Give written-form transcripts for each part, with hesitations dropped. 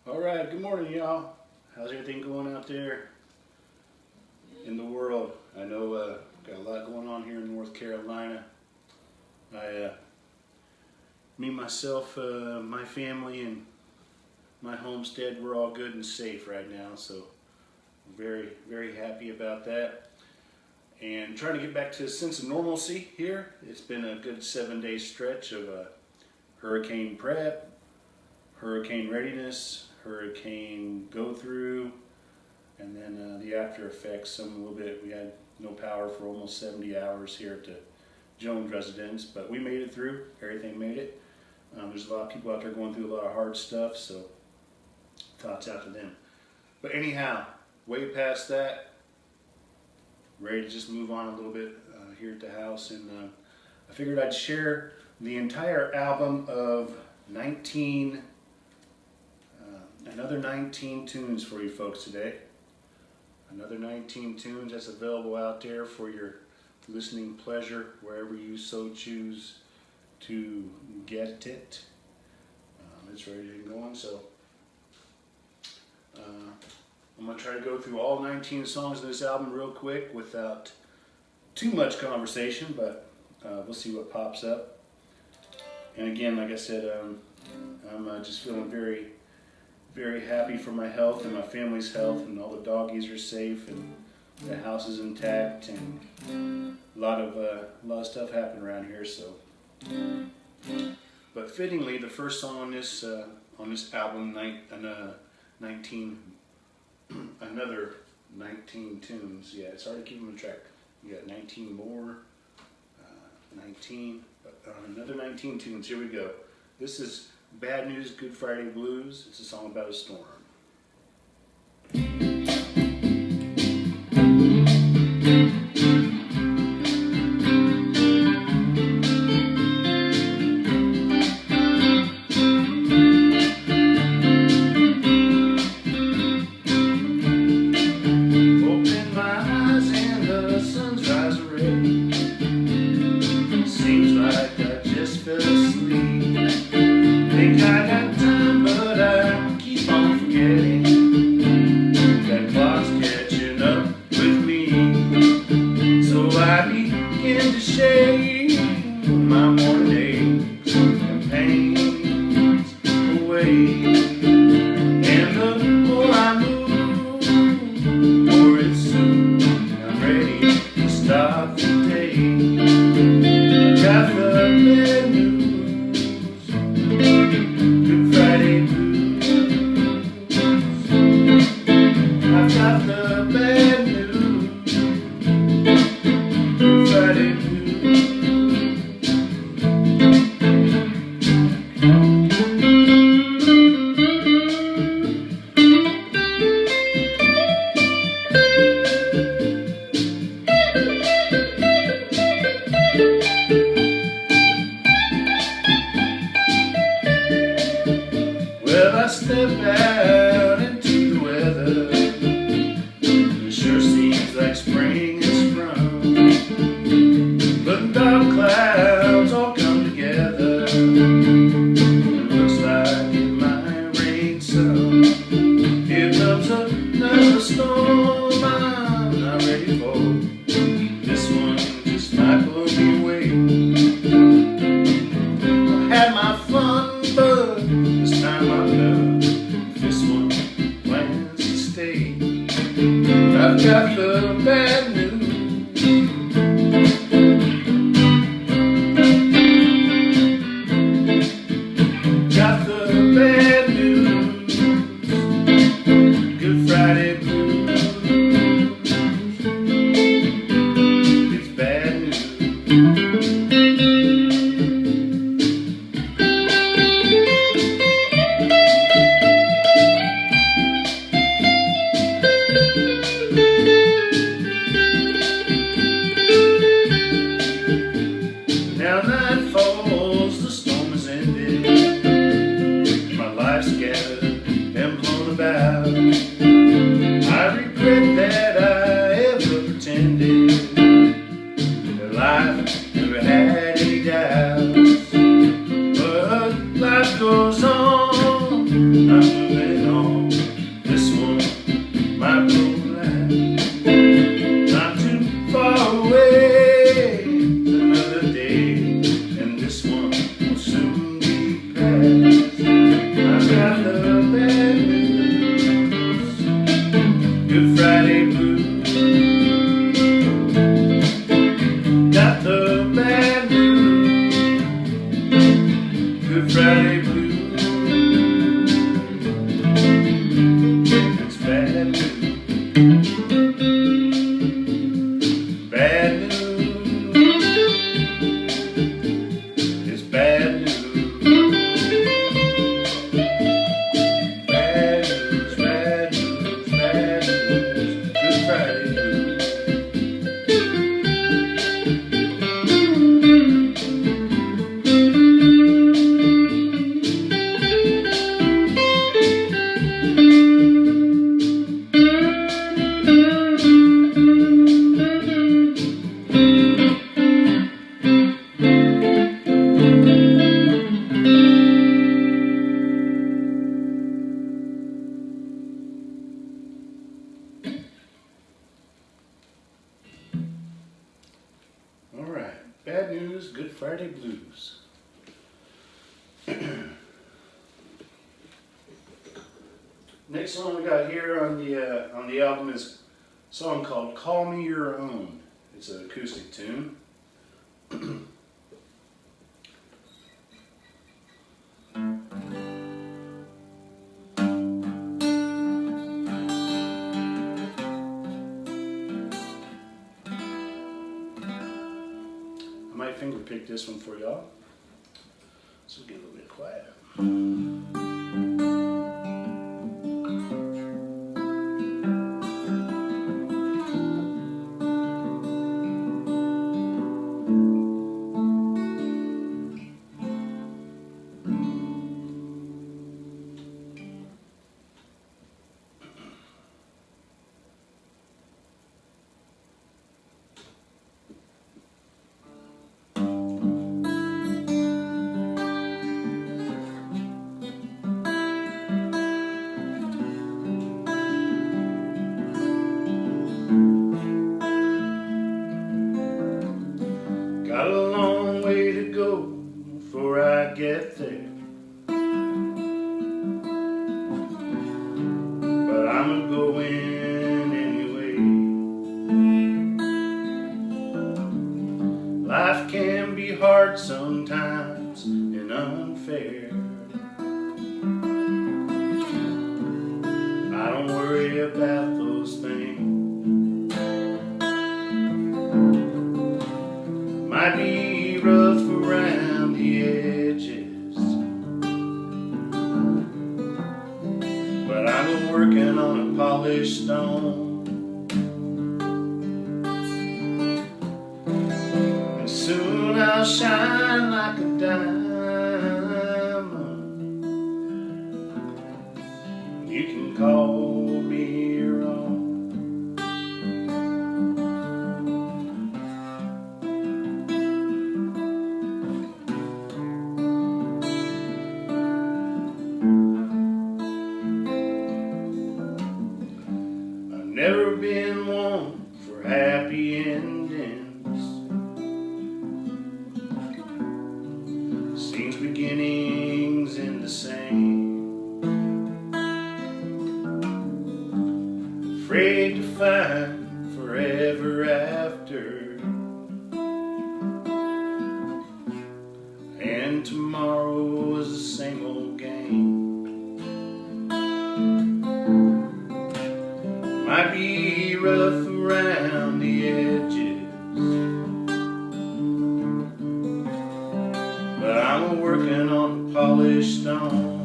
All right, good morning, y'all. How's everything going out there in the world? I know got a lot going on here in North Carolina. Me, myself, my family, and my homestead, we're all good and safe right now, so very, very happy about that. And trying to get back to a sense of normalcy here. It's been a good 7-day stretch of hurricane prep, hurricane readiness, hurricane go through, and then the after effects. A little bit. We had no power for almost 70 hours here at the Jones residence, but we made it through. Everything made it. There's a lot of people out there going through a lot of hard stuff, so thoughts out to them. But anyhow, way past that, ready to just move on a little bit here at the house, and I figured I'd share the entire album of another 19 tunes for you folks today. Another 19 tunes that's available out there for your listening pleasure, wherever you so choose to get it. It's ready to get going, so I'm going to try to go through all 19 songs in this album real quick without too much conversation, but we'll see what pops up. And again, like I said, I'm just feeling very, very happy for my health and my family's health, and all the doggies are safe and the house is intact, and a lot of stuff happened around here. So, but fittingly, the first song on this album, another 19 tunes. Yeah, it's hard to keep them in track. You got 19 more, 19, but another 19 tunes. Here we go. This is Bad News Good Friday Blues. It's a song about a storm. Life goes on, I'm moving on. Next song we got here on the album is a song called "Call Me Your Own." It's an acoustic tune. I might finger pick this one for y'all, so get a little bit quiet. Got a long way to go before I get there, but I'm going anyway. Life can be hard sometimes and unfair. I don't worry about those things. Might be rough around the edges, but I'm working on a polished stone. And soon I'll shine like a diamond. You can call me your own. Never been one for happy endings. Seems beginnings in the same. Afraid to find forever after, and tomorrow is the same old game. Might be rough around the edges, but I'm working on polished stone.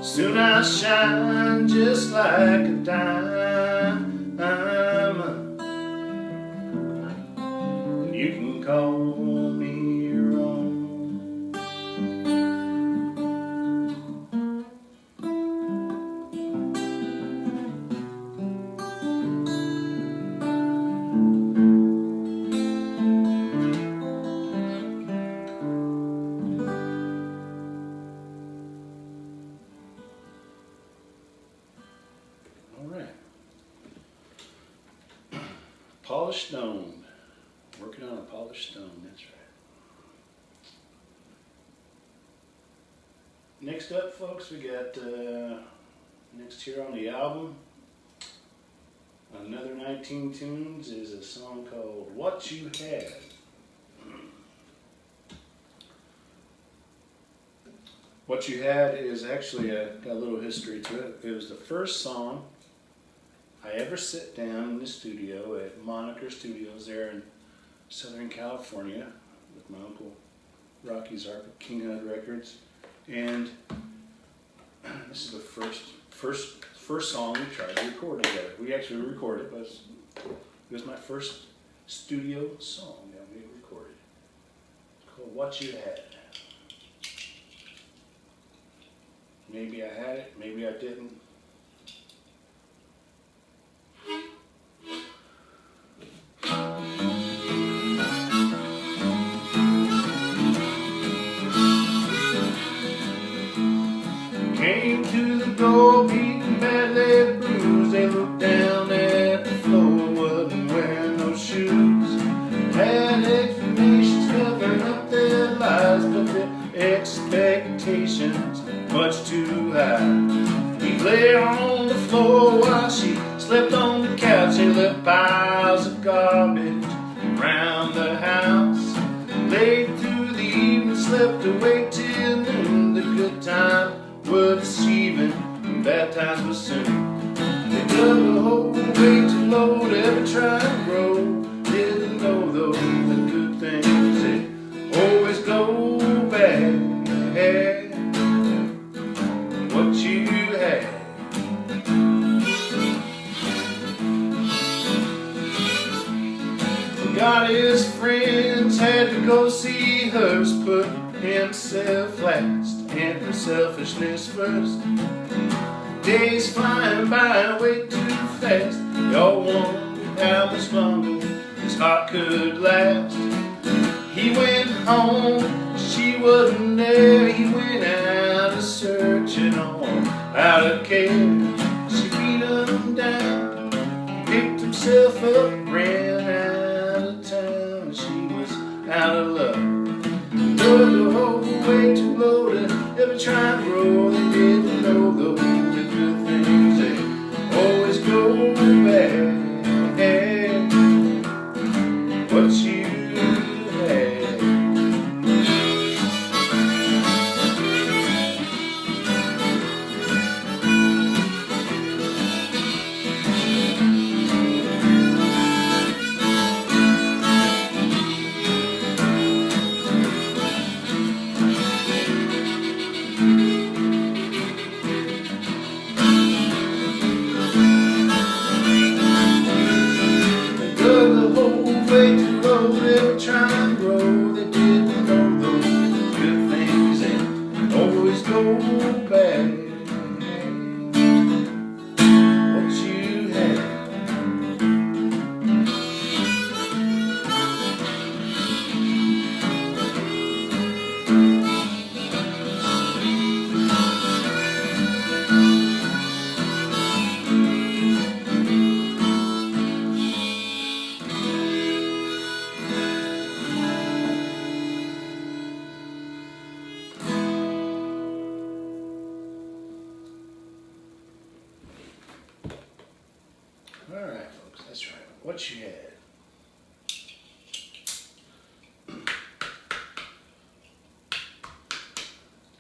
Soon I'll shine just like a diamond. You can call me your own. Polished stone. Working on a polished stone, that's right. Next up, folks, we got next here on the album, another 19 tunes, is a song called What You Had. What You Had is actually got a little history to it. It was the first song I ever sit down in the studio at Moniker Studios there in Southern California with my uncle Rocky Zarp at King Hud Records, and this is the first song we tried to record together. We actually recorded it, but it was my first studio song that we recorded. It's called What You Had. Maybe I had it, maybe I didn't. Came to the door, beaten, badly bruised. They looked down at the floor, wasn't wearing no shoes. Had explanations covering up their lies, but they expectations much too high. He lay on the floor while she slept on the couch. He left piles of garbage around the house. Late through the evening, slept awake till noon. The good time were deceiving, and bad times were soon. They dug a hole way too low to ever try and grow. Didn't know though the good things they always go back. What you had. Forgot his friends, had to go see hers. Put himself last and her selfishness first. Days flying by way too fast. Y'all wondered how much longer his heart could last. He went home, she wasn't there. He went out a searching on out of care. She beat him down, picked himself up, ran out of town. She was out of luck. Dug a hole way too low to ever try and grow. They didn't know the good things they always go back. What you had. Way too low, they were trying to grow. They didn't know those good things and always go back. What you had. All right, folks, that's right. What you had.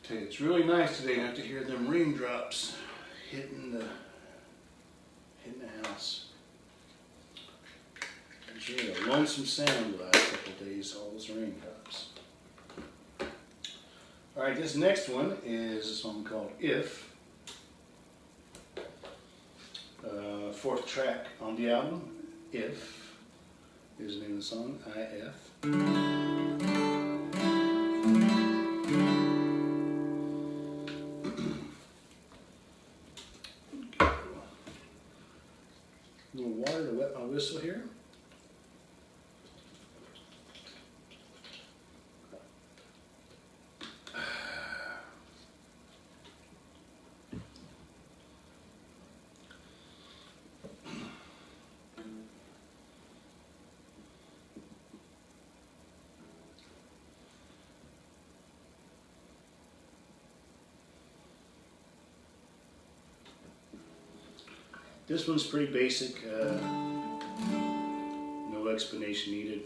Tell you, it's really nice today not to hear them raindrops hitting the house. It's really a lonesome sound the last couple of days, all those raindrops. All right, this next one is a song called If. Fourth track on the album, If, is the name of the song, I-F. A little water to wet my whistle here. This one's pretty basic, no explanation needed.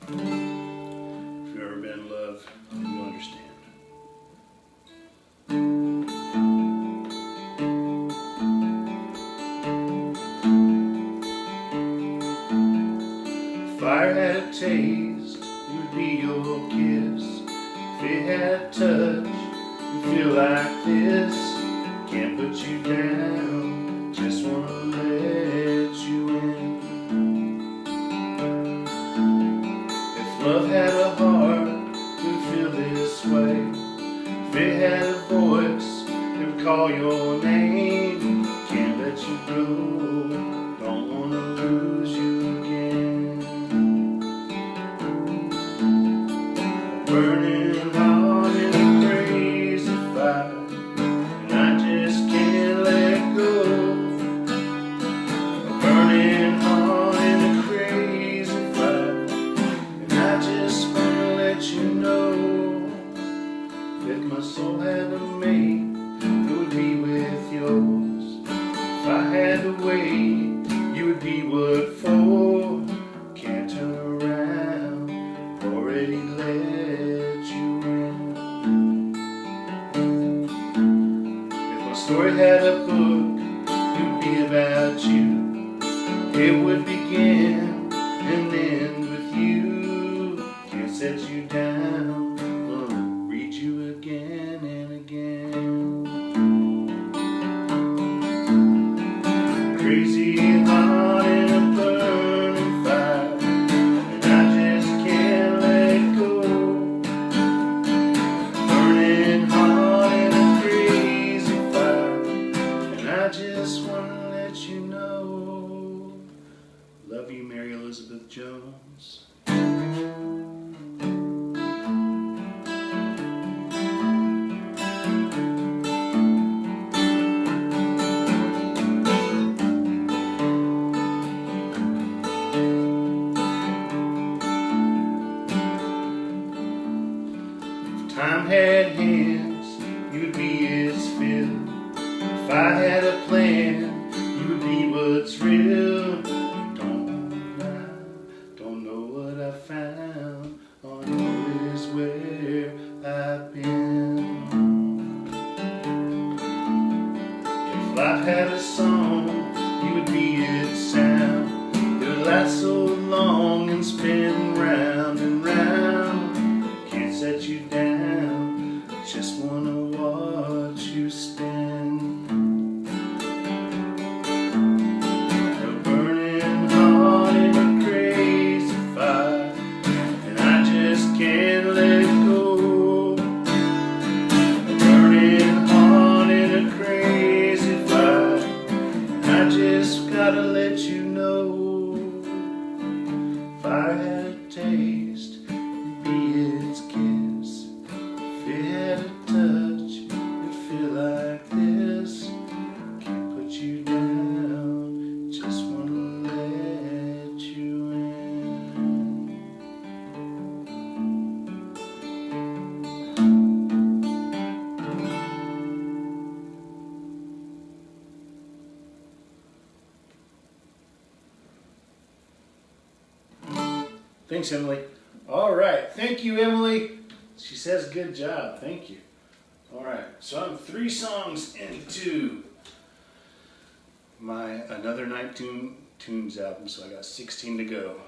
If you've ever been in love, you'll understand. If fire had a taste, it would be your kiss. If it had a touch, you'd feel like this. Can't put you down, just wanna let you in. If love had a heart, it would feel this way. If it had a voice, it would call your name. Can't let you go, don't wanna lose you again. Burning heart in a crazy fire, and I just can't let go. A burning heart in a crazy fire, and I just wanna let you know. If my soul had a mate, it would be with yours. If I had a way, you would be what for. Can't turn around, already let you in. If my story had a book, it would be about you. It would begin and end with you. Can't set you down, will read you again and again. Crazy heart in a burning fire, and I just can't let go. Burning heart in a crazy fire, and I just want to let you know. Love you, Mary Elizabeth Jones. If time had hands, you would be its fill. If I had a plan, you would be what's real. Don't know what I found, all I know is where I've been. If life had a song, you would be its sound. It would last so long and spin round and round. Can't set you down, just wanna watch you spin. A burning heart in a crazy fire, and I just can't let go. A burning heart in a crazy fire, and I just gotta let you know. If I had a taste, it'd be its kiss. If it had a touch, it'd feel like this. Can't put you down, just wanna let you in. Thanks, Emily. All right, thank you, Emily. She says good job, thank you. All right, so I'm 3 songs into my Another Night Tunes album, so I got 16 to go.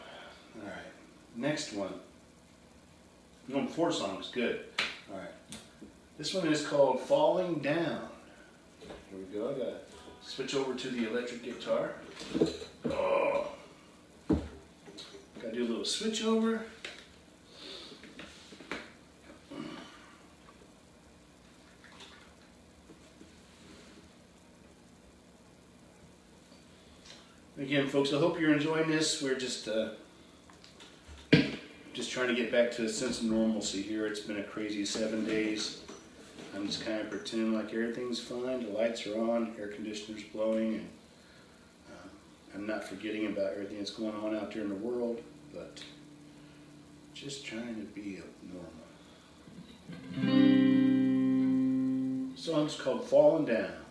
All right, next one. No, 4 songs, good. All right, this one is called Falling Down. Here we go, I gotta switch over to the electric guitar. Oh. Gotta do a little switch over. Again, folks, I hope you're enjoying this. We're just trying to get back to a sense of normalcy here. It's been a crazy 7 days. I'm just kind of pretending like everything's fine. The lights are on, air conditioner's blowing, and I'm not forgetting about everything that's going on out there in the world, but just trying to be normal. The song's called Falling Down.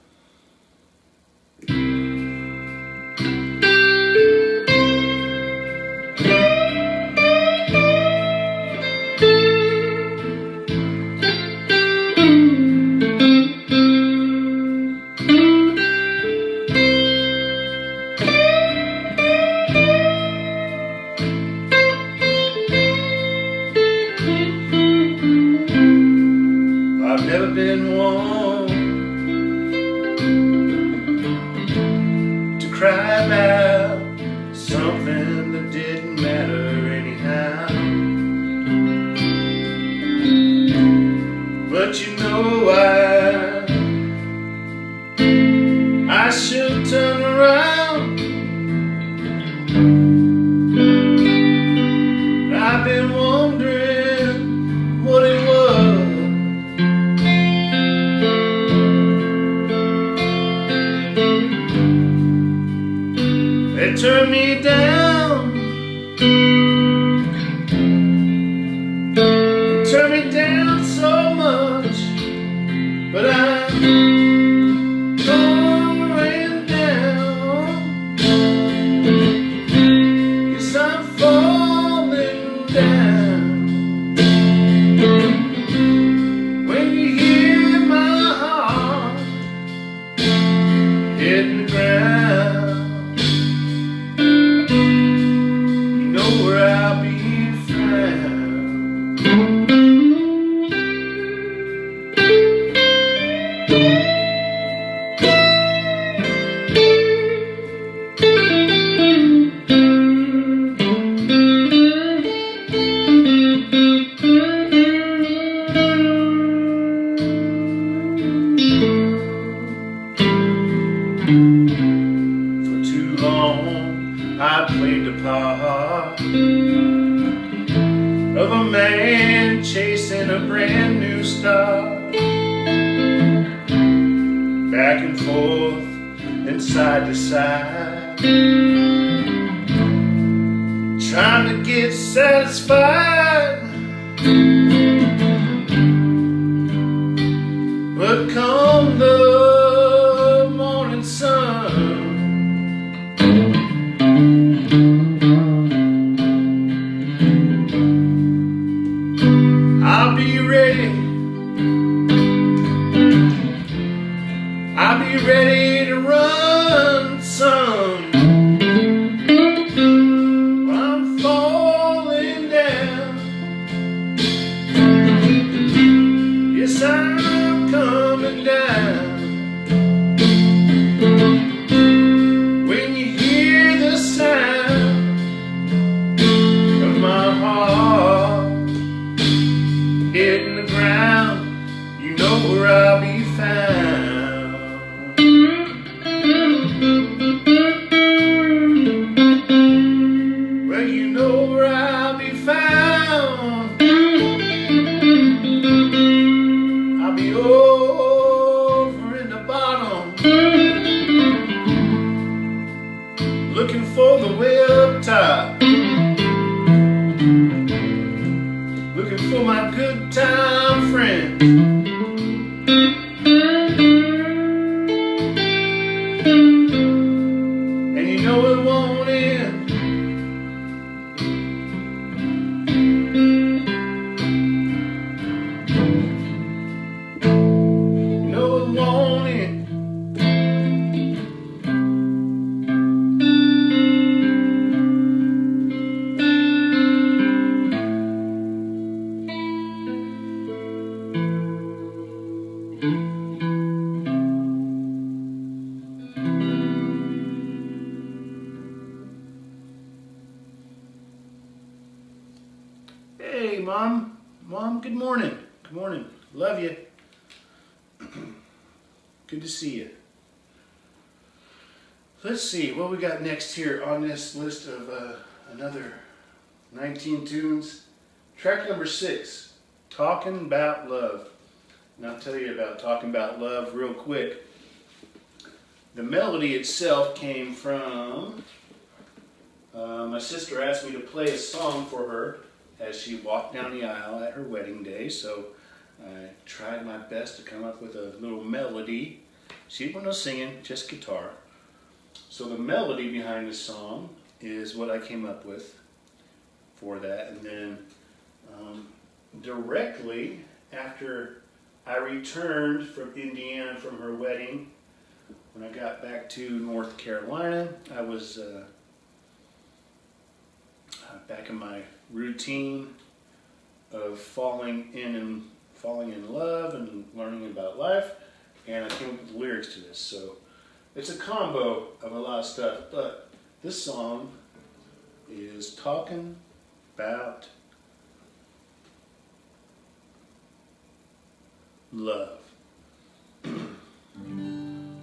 I've never been one to cry about something that didn't matter anyhow. But you know I should turn around. I've been wondering what it was. They turned me down. They turned me down so much. a brand new start. Back and forth and side to side, trying to get satisfied. But come the morning sun, I'll be ready. I'll be ready to run some. I'm falling down. Yes, I'm coming down. When you hear the sound of my heart hitting the ground, you know where I'll be found. Well, you know where I'll be found. I'll be over in the bottom, looking for the way up top, looking for my good time friends. And you know it won't end. You know it won't end. Hey, Mom. Mom, good morning. Good morning. Love you. Good to see you. Let's see what we got next here on this list of another 19 tunes. Track number 6, Talking About Love. And I'll tell you about Talking About Love real quick. The melody itself came from my sister asked me to play a song for her as she walked down the aisle at her wedding day, so I tried my best to come up with a little melody. She wasn't no singing, just guitar. So the melody behind the song is what I came up with for that. And then directly after I returned from Indiana from her wedding, when I got back to North Carolina, I was back in my routine of falling in love and learning about life, and I came up with the lyrics to this. So it's a combo of a lot of stuff, but this song is talking about love.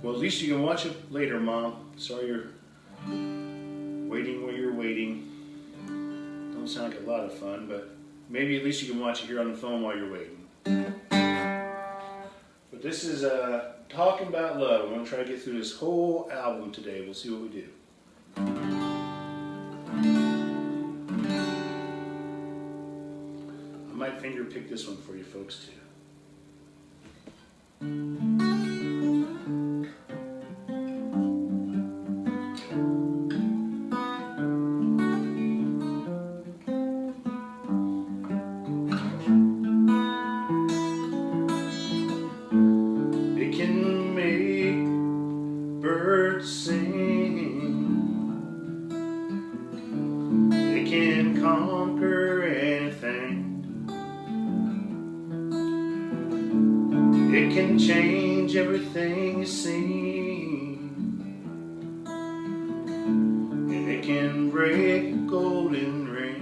Well, at least you can watch it later, Mom. Sorry you're waiting where you're waiting. Don't sound like a lot of fun, but maybe at least you can watch it here on the phone while you're waiting. But this is Talking About Love. I'm going to try to get through this whole album today. We'll see what we do. I might finger pick this one for you folks too. Birds sing, they can conquer anything, it can change everything you see, and it can break a golden ring.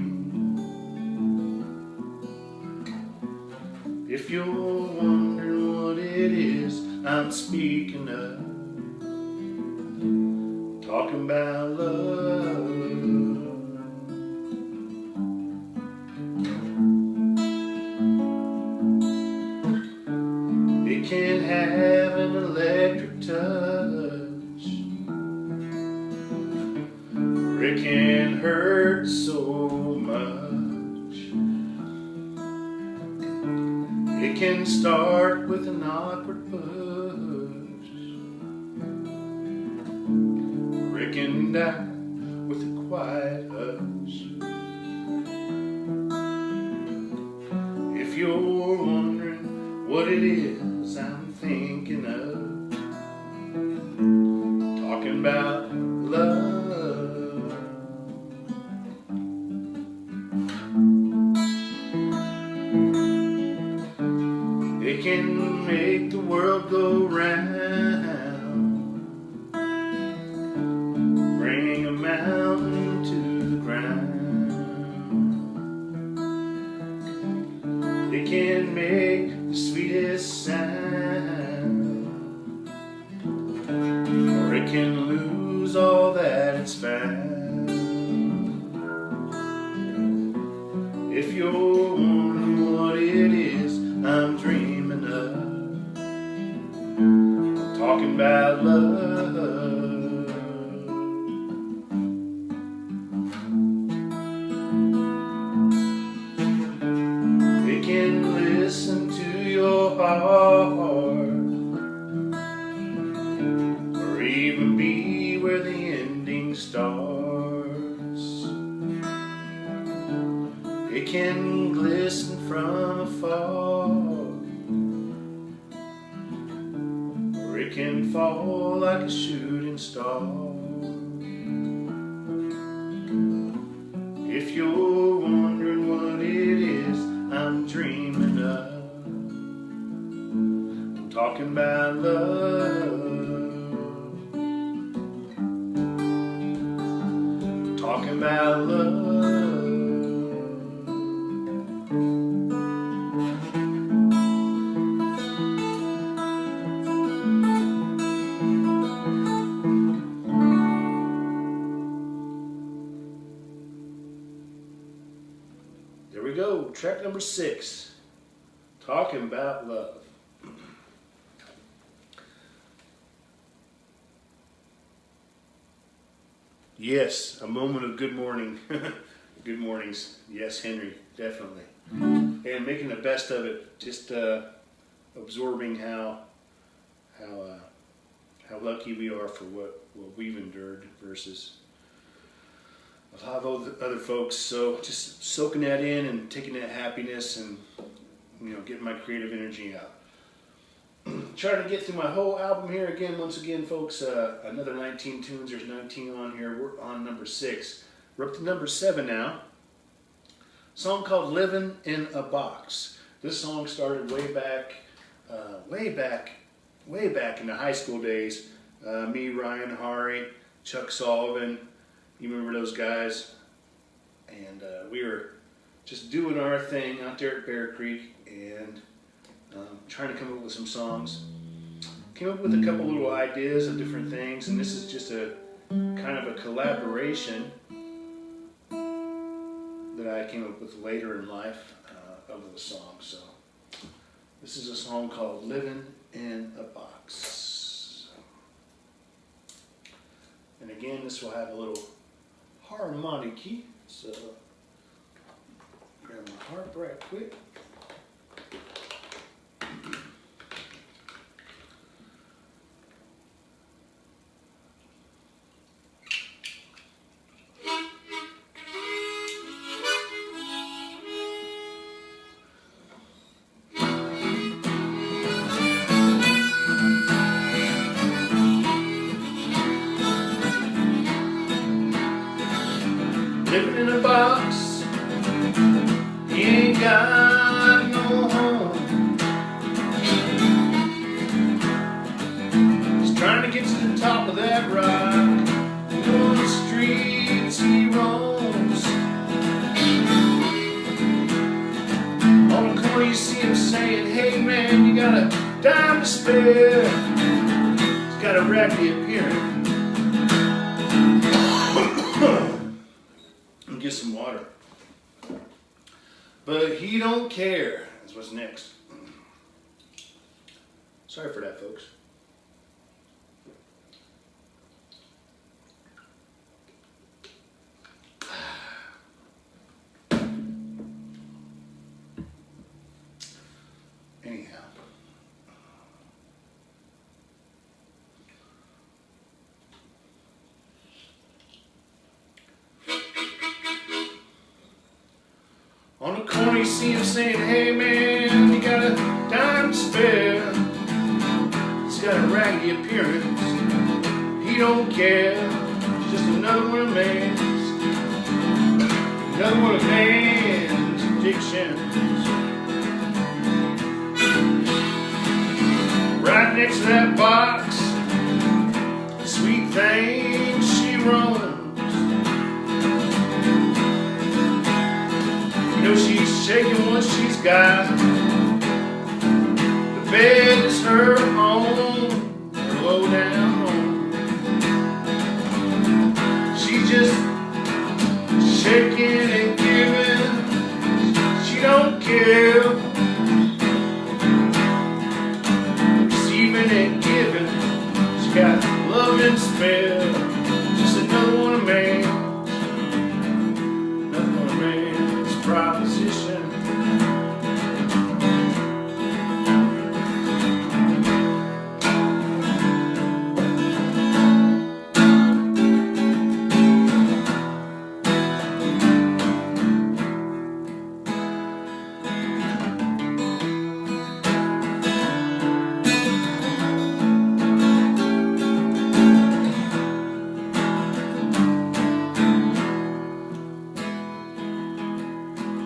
If you're wondering what it is I'm speaking of, talking about love. It can have an electric touch, or it can hurt so much. It can start with an awkward push, or it can die with a quiet hush. If you're wondering what it is I'm thinking of, talking about love. It can make the world go round, bring a mountain to the ground. It can make the sweetest sound, or it can lose all that it's found. If you're wondering what it is I'm dreaming of, I'm talking about love. It can listen to your heart, or even be where the ending starts. It can glisten from afar, or it can fall like a shooting star. If you're wondering what it is I'm dreaming of, I'm talking about love. I'm talking about love. There we go, track number 6, talking about love. Yes, a moment of good morning. Good mornings. Yes, Henry, definitely. And making the best of it, just absorbing how lucky we are for what we've endured versus a lot of other folks. So just soaking that in and taking that happiness and, you know, getting my creative energy out. Trying to get through my whole album here again. Once again, folks, another 19 tunes. There's 19 on here. We're on number 6. We're up to number 7 now. Song called "Living in a Box." This song started way back in the high school days. Me, Ryan Hari, Chuck Sullivan. You remember those guys? And we were just doing our thing out there at Bear Creek and trying to come up with some songs. Came up with a couple little ideas of different things, and this is just a kind of a collaboration that I came up with later in life of the song. So this is a song called "Living in a Box." And again, this will have a little harmonic key, so grab my harp right quick. Living in a box, he ain't got no home. He's trying to get to the top of that rock, and on the streets he roams. On the corner you see him saying, "Hey man, you got a dime to spare." He's got a raggedy appearance. Get some water. But he don't care. That's what's next. Sorry for that, folks. Anyhow. On the corner you see him saying, hey man, you got a dime to spare. He's got a raggedy appearance, he don't care. It's just another one of man's addictions. Right next to that box, the sweet thing she roams. You know she's shaking what she's got. The bed is her home, her low down home. She's just shaking and giving, she don't care. Receiving and giving, she got love and spare. Just another one of man's, another one of man's proposition.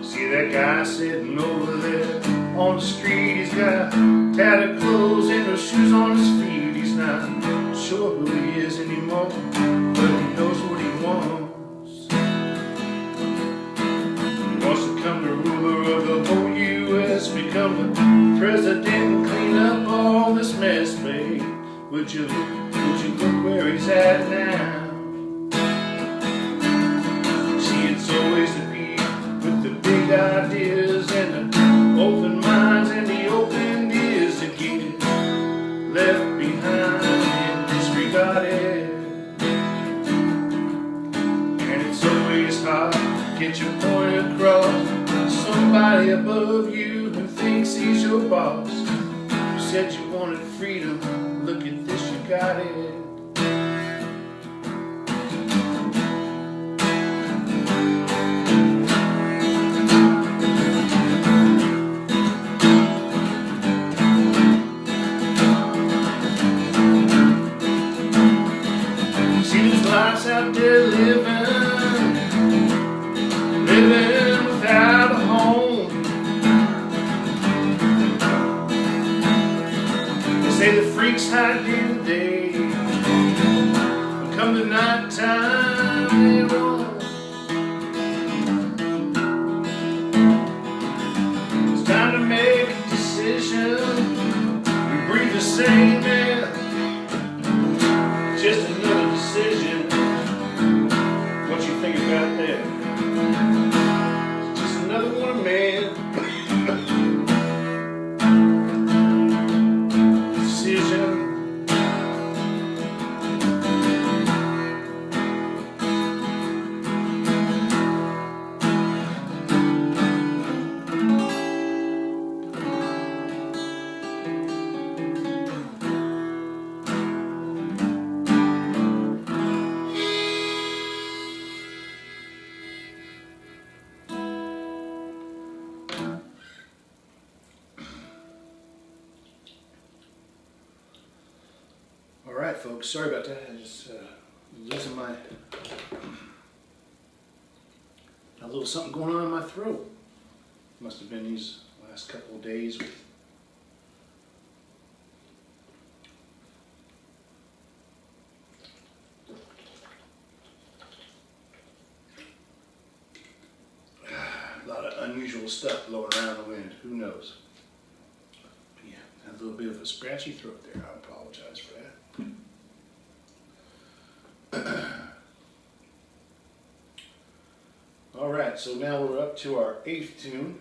See that guy sitting over there on the street, he's got tattered clothes and no shoes on his feet. He's not sure who he is anymore, but he knows what he wants. He wants to come the ruler of the whole U.S., become the president and clean up all this mess, babe. Would you look where he's at now? See, it's always the with the big ideas and the open minds and the open ears that get left behind and disregarded. And it's always hard to get your point across to somebody above you who thinks he's your boss. You said you wanted freedom, look at this, you got it. Lives out there living without a home. They say the freaks hide during the day, and come the night time they roam. It's time to make a decision. We breathe the same air, just another decision. What you think about that? It's just another one of man. Decision. Alright folks, sorry about that. I just losing my a little something going on in my throat. Must have been these last couple of days with a lot of unusual stuff blowing around the wind. Who knows? Yeah, had a little bit of a scratchy throat there. I apologize for that. Alright, so now we're up to our 8th tune.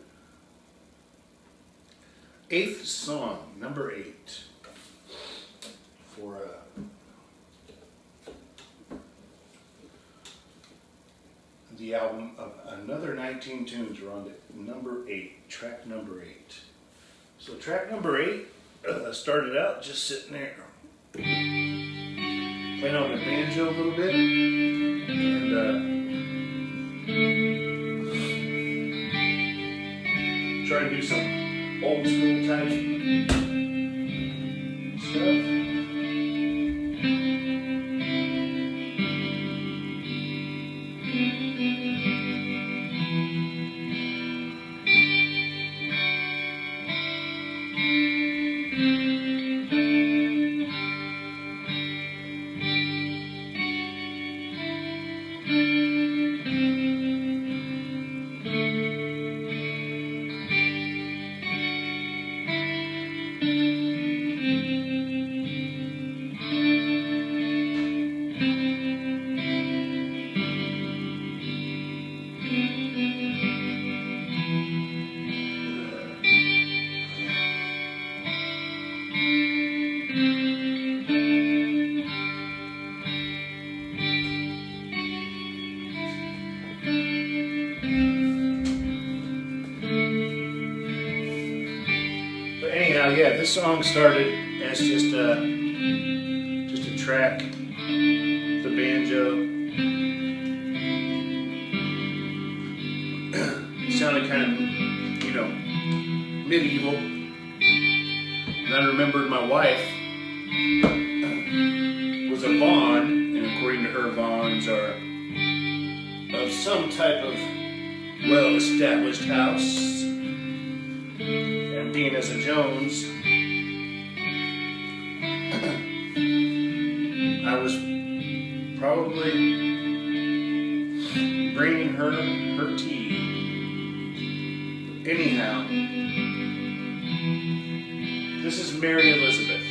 8th song, number 8. for the album of Another 19 Tunes. We're on to number 8, track number 8. So track number 8 started out just sitting there playing on the banjo a little bit, and trying to do some old school type stuff. Yeah, this song started as just a track, the banjo. It sounded kind of, medieval. And I remembered my wife was a Vaughn, and according to her, Vaughns are of some type of well-established house. And being as a Jones, I was probably bringing her tea. Anyhow, this is Mary Elizabeth.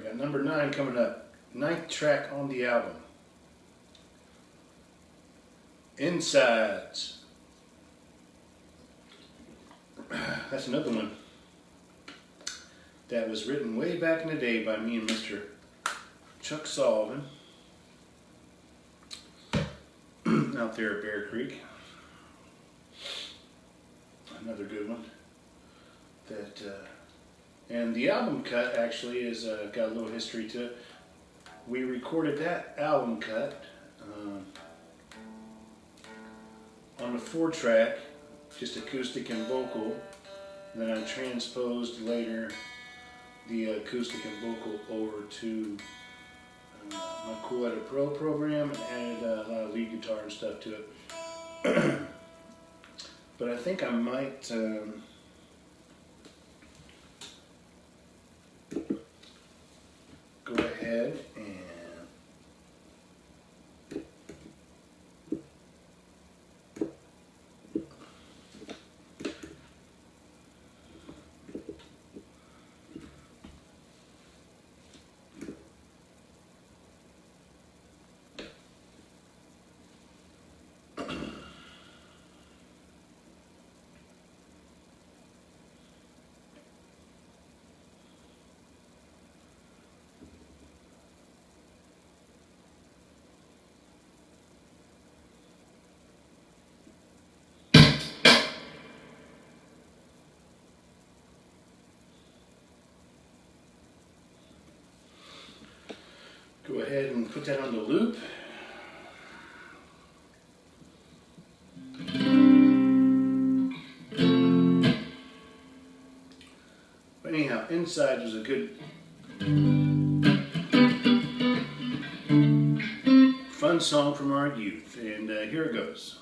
we got number 9 coming up. 9th track on the album. Insides. That's another one that was written way back in the day by me and Mr. Chuck Sullivan out there at Bear Creek. Another good one. And the album cut actually is got a little history to it. We recorded that album cut on a 4-track, just acoustic and vocal. And then I transposed later the acoustic and vocal over to my Cool Edit Pro program and added a lot of lead guitar and stuff to it. But I think I might go ahead and go ahead and put that on the loop. But anyhow, Inside was a good fun song from our youth, and here it goes.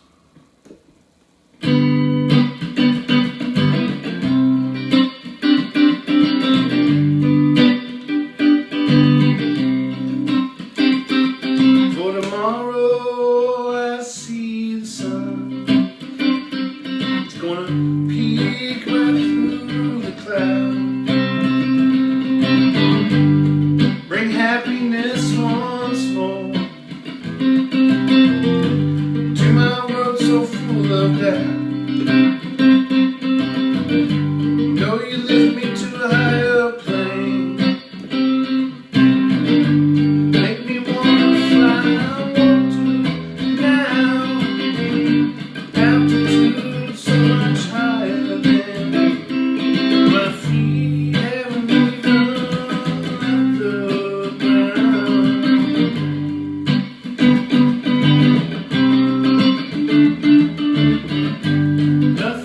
Nothing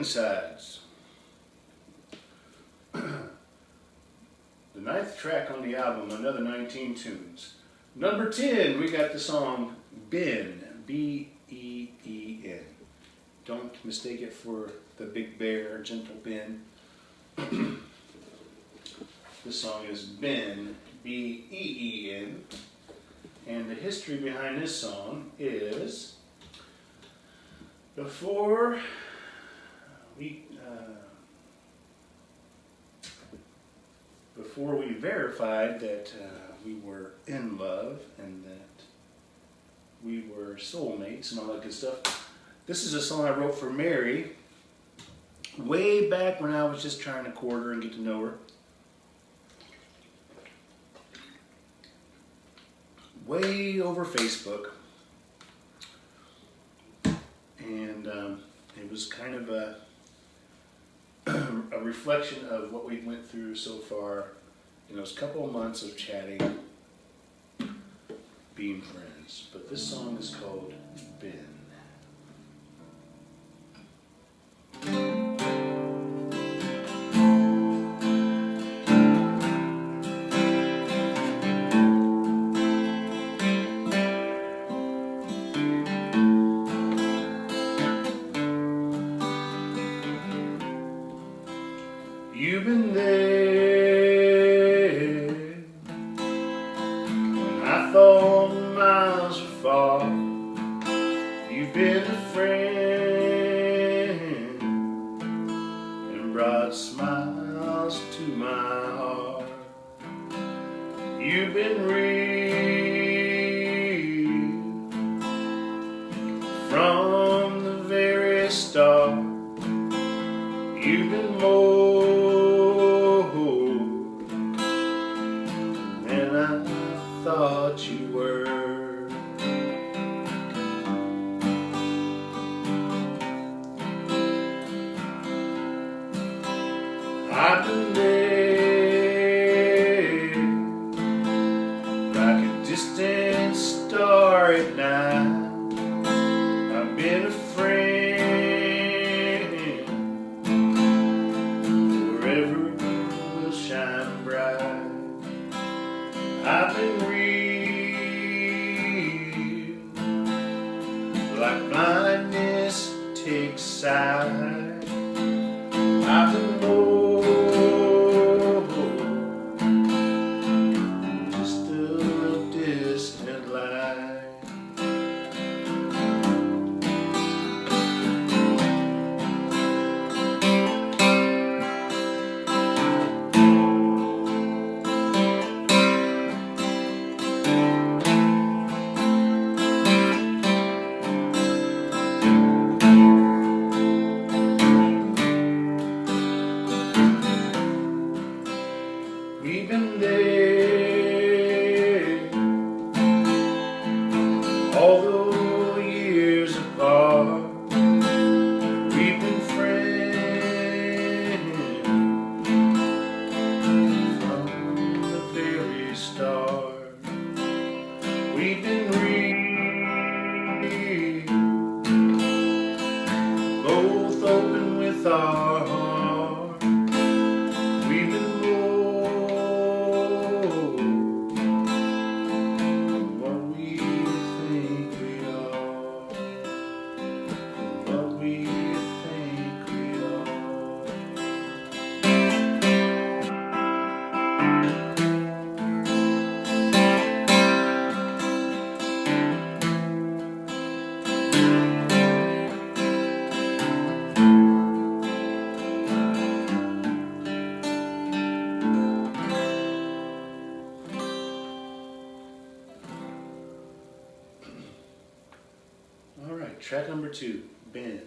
B-sides. The 9th track on the album, Another 19 Tunes. Number 10, we got the song Ben, B-E-E-N. Don't mistake it for the Big Bear, Gentle Ben. This song is Ben, B-E-E-N. And the history behind this song is before we verified that we were in love and that we were soulmates and all that good stuff. This is a song I wrote for Mary way back when I was just trying to court her and get to know her. Way over Facebook. And it was kind of a reflection of what we went through so far in those couple of months of chatting, being friends. But this song is called Ben. You've been there when I thought miles were far. You've been a friend and brought smiles to my heart. You've been real from the very start. You've been more than I thought you were. I've been there like a distant star at night. I've been a friend forever will shine bright. I've been real like blindness takes sight. I've been more just a distant light. We've been there all the years apart. We've been friends from the very start. We've been real, both open with our heart. We've been all right, track number 2, Ben.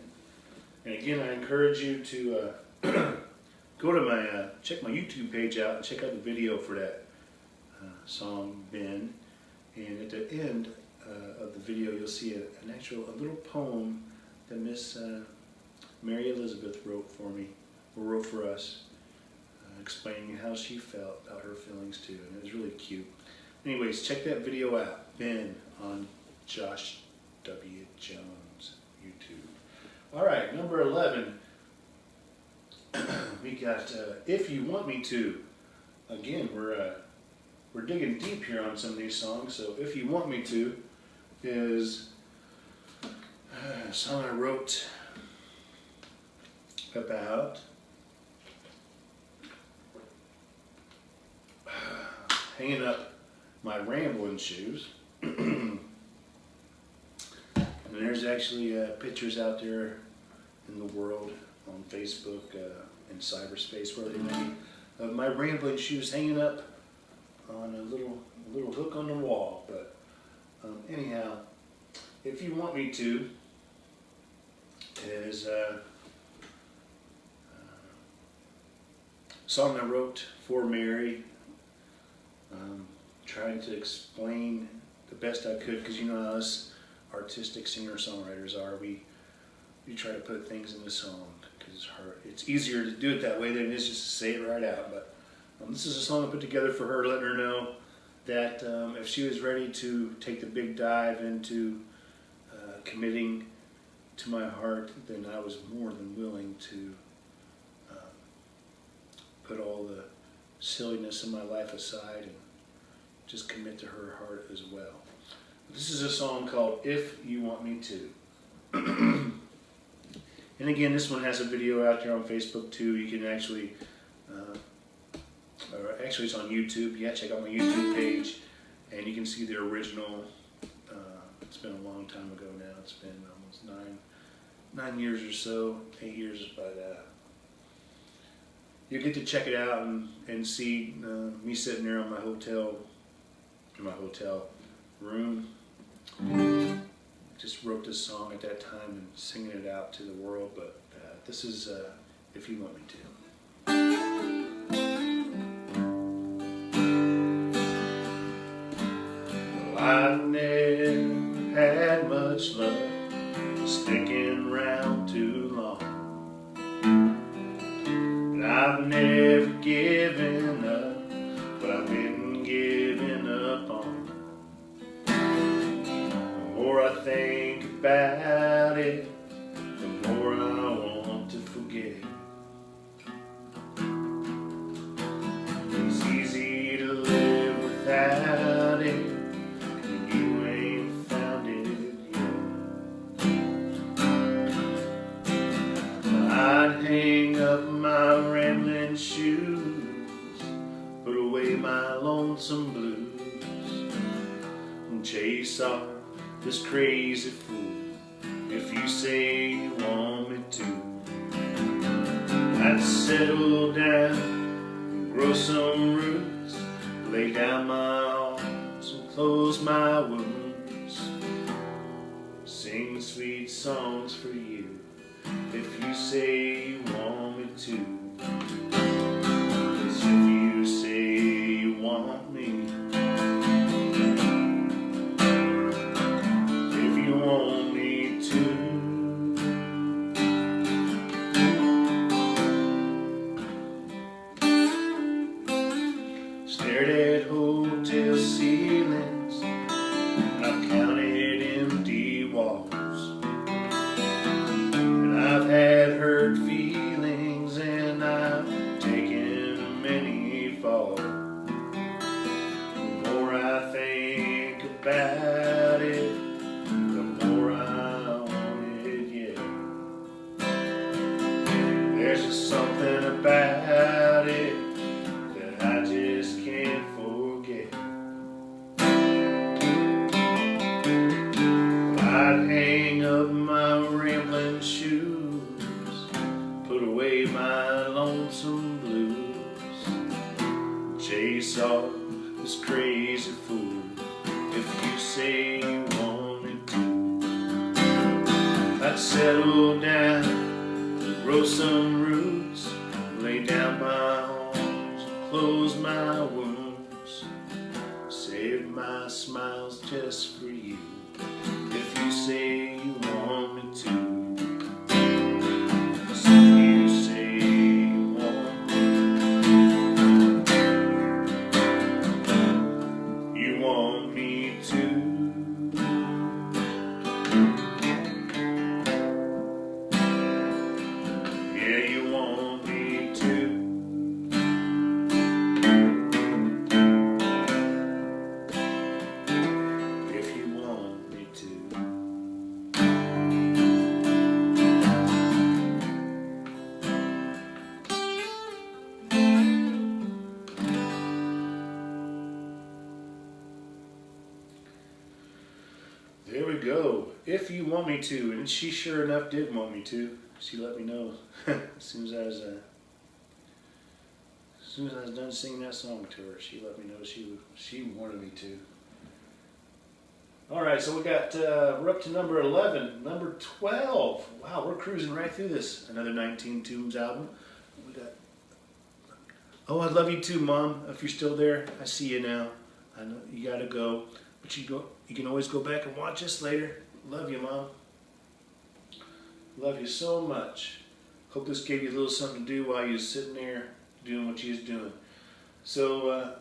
And again, I encourage you to go to my, check my YouTube page out and check out the video for that song, Ben. And at the end of the video, you'll see a little poem that Miss Mary Elizabeth wrote for me, or wrote for us, explaining how she felt about her feelings too. And it was really cute. Anyways, check that video out, Ben, on Josh W. Jones YouTube. All right, number 11. we got If You Want Me To. Again, we're digging deep here on some of these songs. So If You Want Me To is a song I wrote about hanging up my rambling shoes. And there's actually pictures out there in the world on Facebook and cyberspace where they may be of my rambling shoes hanging up on a little hook on the wall. But anyhow, If You Want Me To is a song I wrote for Mary, trying to explain the best I could, because you know how us artistic singer-songwriters are. We try to put things in the song because it's hard. It's easier to do it that way than it is just to say it right out. But this is a song I put together for her, letting her know that if she was ready to take the big dive into committing to my heart, then I was more than willing to put all the silliness in my life aside and just commit to her heart as well. This is a song called If You Want Me To. And again, this one has a video out there on Facebook too. You can actually, or actually it's on YouTube. Yeah, check out my YouTube page and you can see the original. It's been a long time ago now. It's been almost nine years or so, 8 years by that. You get to check it out and see me sitting there in my hotel room. Just wrote this song at that time and singing it out to the world. But this is If You Want Me To. Well, I've never had much luck sticking around too long. I've never given up, but I've been giving up on. The more I think about it, the more I want to forget. It's easy to live without it, and you ain't found it yet. I'd hang up my rambling shoes, put away my lonesome blues, and chase off this crazy fool if you say you want me to. I'd settle down and grow some roots, lay down my arms and close my wounds, sing sweet songs for you if you say you want me to. 'Cause if you say you want me, if you want me to, stared at hotel ceilings, I've counted empty walls, and I've had hurt feelings, and I've taken many falls. The more I think about it, the more I want it, yeah. There's just something about it that I just can't forget. I'd hang up my rambling shoes, put away my lonesome blues, chase off this crazy fool if you say you want me to. I'd settle down, grow some roots, lay down my arms, close my wounds, save my smiles just for you if you say you want me to. So if you say you want me, you want me to. Yeah, you want me There we go. If you want me to, and she sure enough did want me to. She let me know as soon as I was done singing that song to her. She let me know she wanted me to. All right, so we're up to number 11, number 12. Wow, we're cruising right through this. Another 19 Tunes album. We got. Oh, I love you too, Mom. If you're still there, I see you now. I know you gotta go, but you can always go back and watch us later. Love you, Mom. Love you so much. Hope this gave you a little something to do while you're sitting there doing what you was doing. So,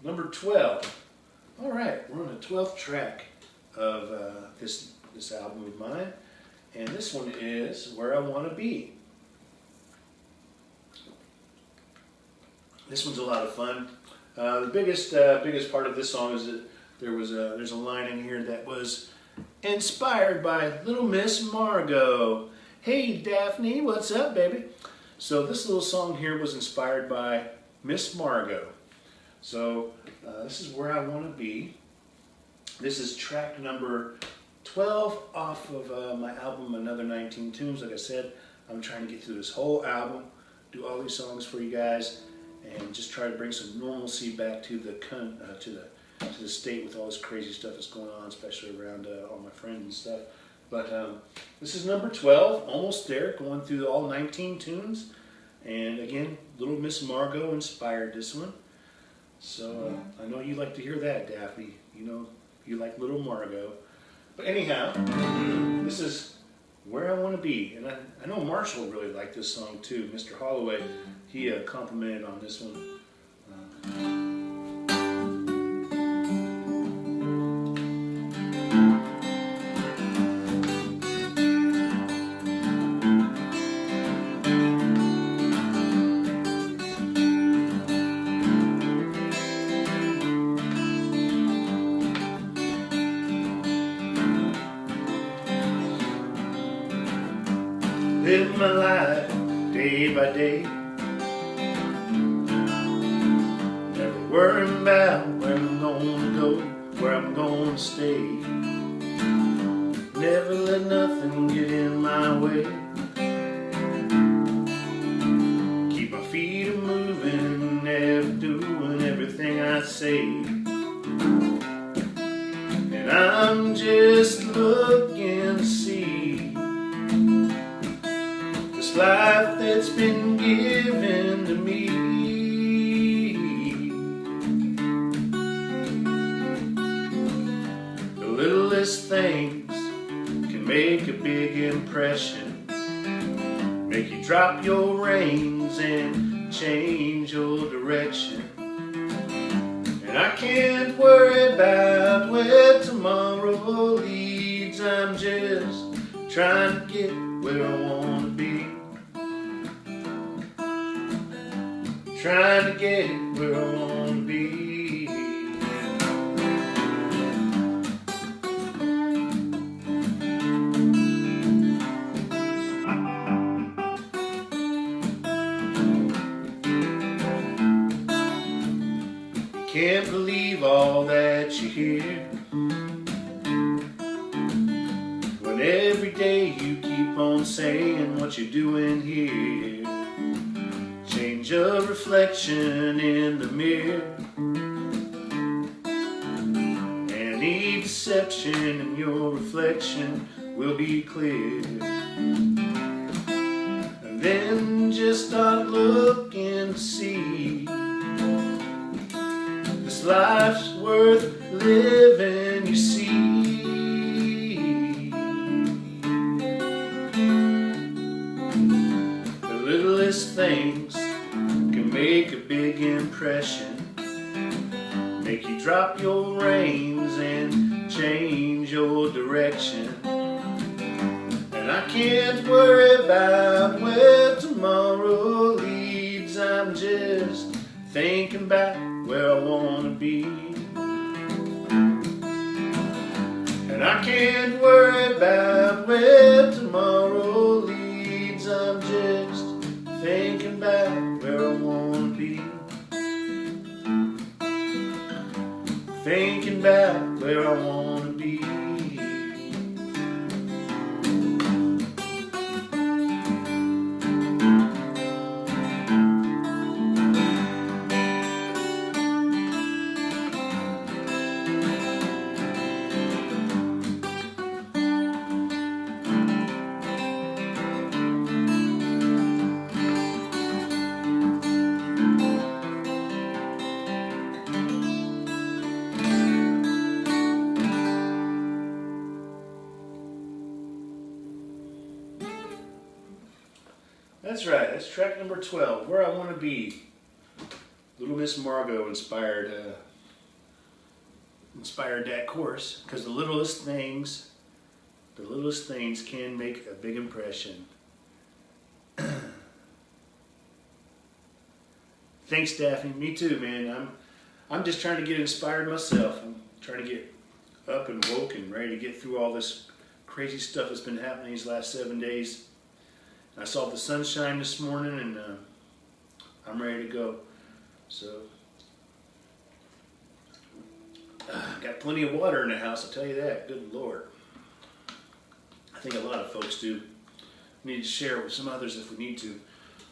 number 12. All right, we're on the 12th track of this album of mine, and this one is Where I Want to Be. This one's a lot of fun. The biggest part of this song is that there's a line in here that was inspired by Little Miss Margot. Hey Daphne, what's up, baby? So this little song here was inspired by Miss Margot. So this is Where I Want to Be. This is track number 12 off of my album, Another 19 Tunes. Like I said, I'm trying to get through this whole album, do all these songs for you guys, and just try to bring some normalcy back to the state with all this crazy stuff that's going on, especially around all my friends and stuff. But this is number 12, almost there, going through all 19 tunes. And again, Little Miss Margot inspired this one. So I know you like to hear that, Daphne. You know, you like Little Margot. But anyhow, this is Where I Want to Be. And I know Marshall really liked this song too. Mr. Holloway, he complimented on this one. Live my life day by day, never worrying about where I'm gonna go, where I'm gonna stay. Never let nothing get in my way. Keep my feet a moving, never doing everything I say. And I'm just looking to see life that's been given to me. The littlest things can make a big impression, make you drop your reins and change your direction. And I can't worry about where tomorrow leads. I'm just trying to get where I want to be. Trying to get where I want to be. Can't believe all that you hear, when every day you keep on saying what you're doing here. Change a reflection in the mirror, any deception in your reflection will be clear. And then just start looking to see this life's worth living, you see. The littlest things can make a big impression, make you drop your reins and change your direction. And I can't worry about where tomorrow leads. I'm just thinking about where I want to be. And I can't worry about where tomorrow leads. I'm just thinking about where I want to be. Thinking about where I want to be. That's right. That's track number 12. Where I Want to Be. Little Miss Margot inspired that chorus because the littlest things can make a big impression. Thanks, Daphne. Me too, man. I'm just trying to get inspired myself. I'm trying to get up and woke and ready to get through all this crazy stuff that's been happening these last 7 days. I saw the sunshine this morning, and I'm ready to go. So, got plenty of water in the house, I'll tell you that. Good Lord. I think a lot of folks do. We need to share with some others if we need to.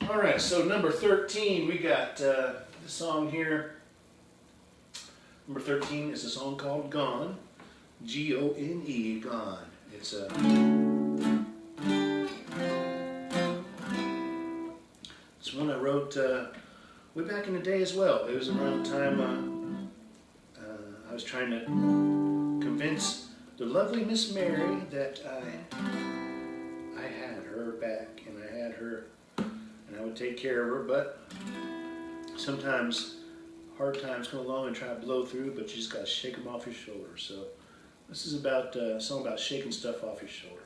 All right, so number 13, we got the song here. Number 13 is a song called Gone. G-O-N-E, Gone. It's one I wrote way back in the day as well. It was around the time I was trying to convince the lovely Miss Mary that I had her back and I had her and I would take care of her, but sometimes hard times come along and try to blow through, but you just got to shake them off your shoulders. So this is about a song about shaking stuff off your shoulder.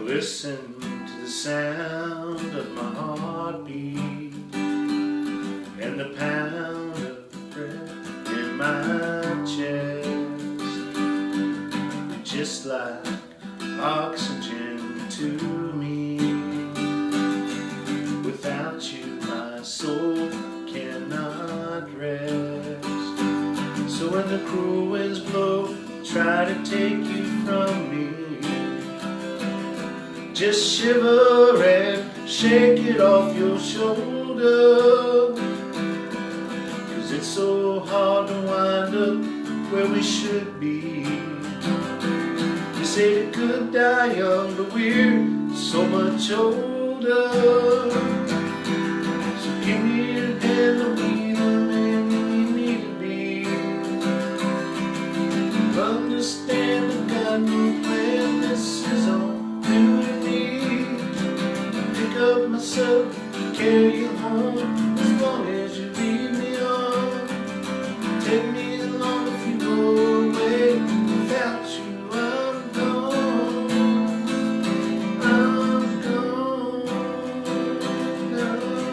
Listen to the sound of my heartbeat and the pound of breath in my chest. You're just like oxygen to me. Without you, my soul cannot rest. So when the cruel winds blow, try to take you from me. Just shiver and shake it off your shoulder, 'cause it's so hard to wind up where we should be. You say we could die young, but we're so much older. So give me a hand to be the man you need to be. Understand that God no plan, this is all you and me. Pick up myself, carry you home, as long as you leave me on. Take me along if you go away. Without you, I'm gone. I'm gone. I'm gone.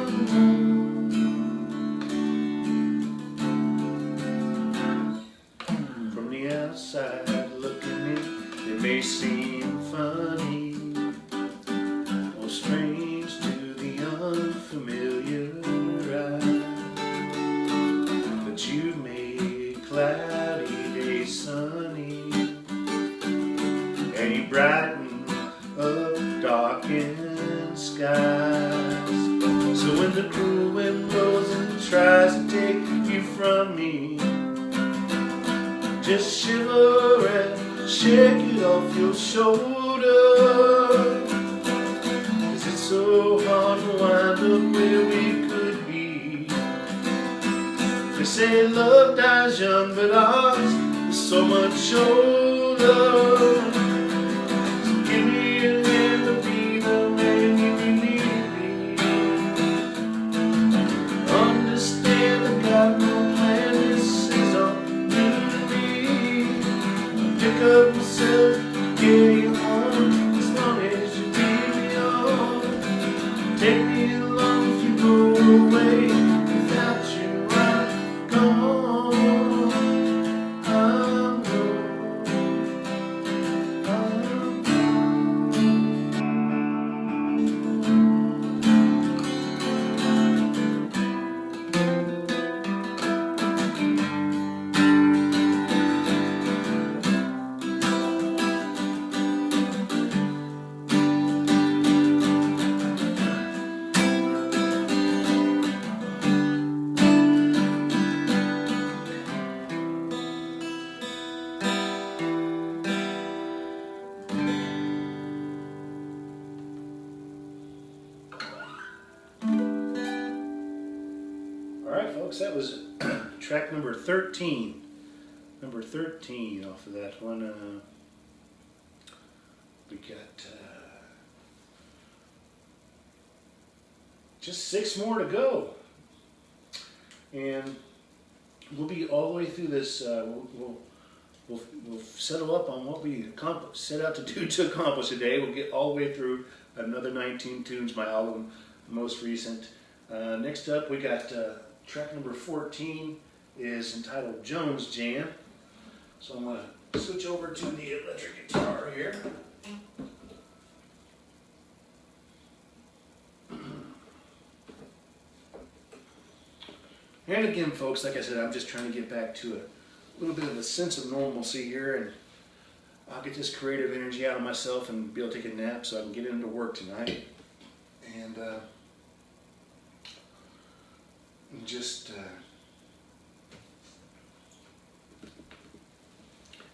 From the outside looking in, it may seem funny, strange to the unfamiliar eye, but you made cloudy days sunny, and you brighten up darkened skies. So when the cruel wind blows and tries to take you from me, just shiver and shake it off your shoulder. So hard to wind up where we could be. They say love dies young, but ours is so much older. So give me a hand to be the man you need to be. Understand that God no plan, this is all you to be. Pick up myself, carry you home, as long as you leave me on. Take me along if you go away. Without you, I'm gone. I'm gone. I'm folks, that was track number 13. Number 13 off of that one. We got just 6 more to go. And we'll be all the way through this. We'll settle up on what we set out to do to accomplish today. We'll get all the way through another 19 tunes, my album, most recent. Next up, we got track number 14 is entitled Jones Jam. So I'm going to switch over to the electric guitar here. And again, folks, like I said, I'm just trying to get back to a little bit of a sense of normalcy here, and I'll get this creative energy out of myself and be able to take a nap so I can get into work tonight. And just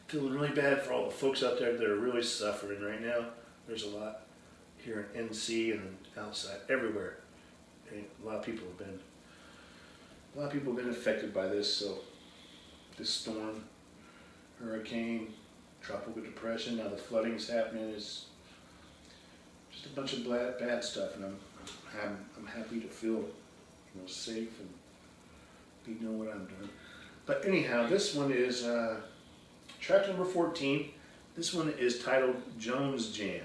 feeling really bad for all the folks out there that are really suffering right now. There's a lot here in NC and outside, everywhere. And a lot of people have been affected by this. So this storm, hurricane, tropical depression, now the flooding's happening. Is just a bunch of bad stuff, and I'm happy to feel safe and be know what I'm doing. But anyhow, this one is track number 14. This one is titled Jones Jam.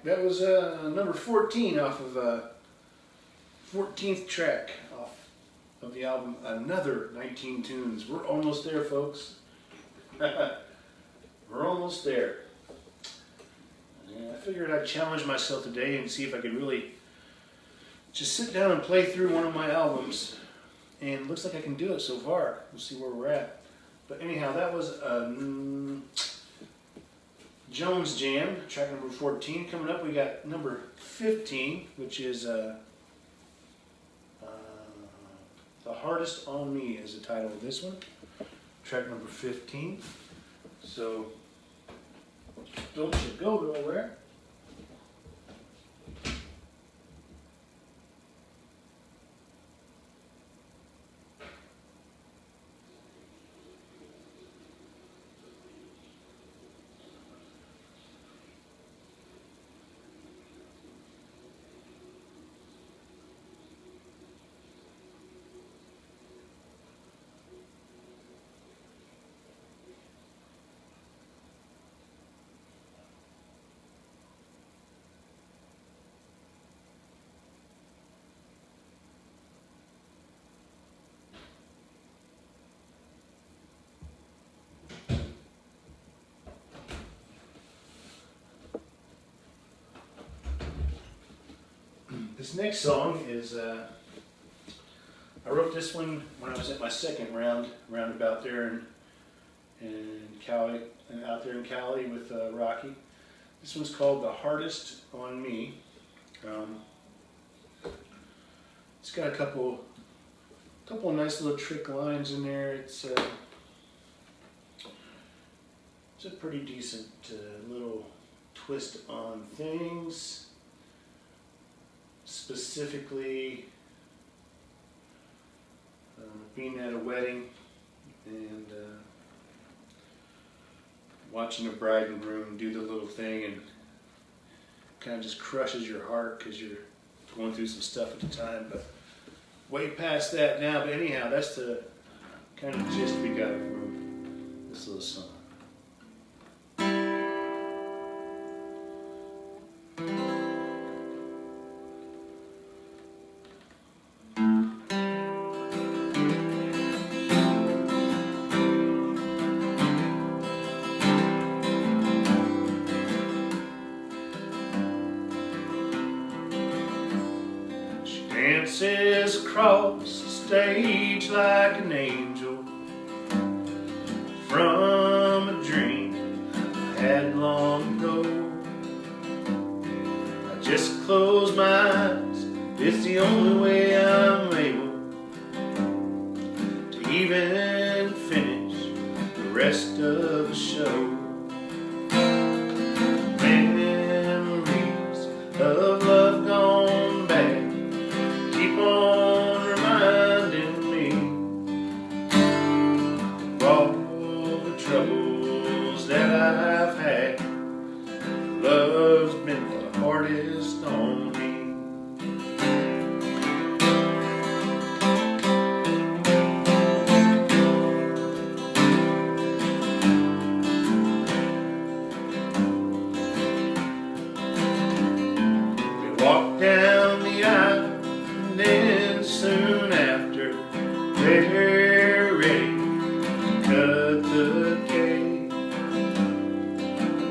That was number 14 off of 14th track off of the album, Another 19 Tunes. We're almost there, folks. We're almost there. Yeah, I figured I'd challenge myself today and see if I could really just sit down and play through one of my albums. And looks like I can do it so far. We'll see where we're at. But anyhow, that was Jones Jam, track number 14. Coming up, we got number 15, which is The Hardest on Me is the title of this one. Track number 15. So, don't you go nowhere. This next song is, I wrote this one when I was at my second roundabout there in Cali, out there in Cali with Rocky. This one's called The Hardest on Me. It's got a couple of nice little trick lines in there. It's a pretty decent little twist on things. Specifically, being at a wedding and watching a bride and groom do the little thing, and kind of just crushes your heart because you're going through some stuff at the time. But way past that now. But anyhow, that's the kind of gist we got from this little song. Dances across the stage like an angel from a dream I had long ago. I just close my eyes, it's the only way I'm able to even finish the rest of the show. Memories of love gone bad keep on reminding me of all the troubles that I've had. Love's been the hardest on me. We walked down the aisle, and then soon after, they're ready to cut the cake.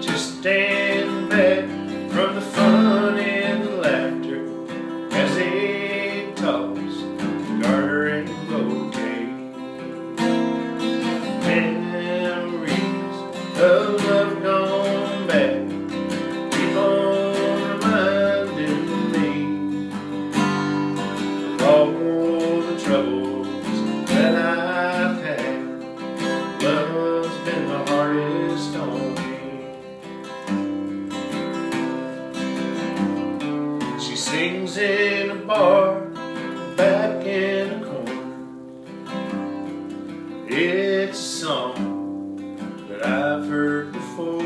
Just stand back from the fun and the laughter as they toss the garter and bouquet. Memories of love gone bad keep on reminding me all the troubles that I've had. Love's been the hardest on me. She sings in a bar back in the corner. It's a song that I've heard before.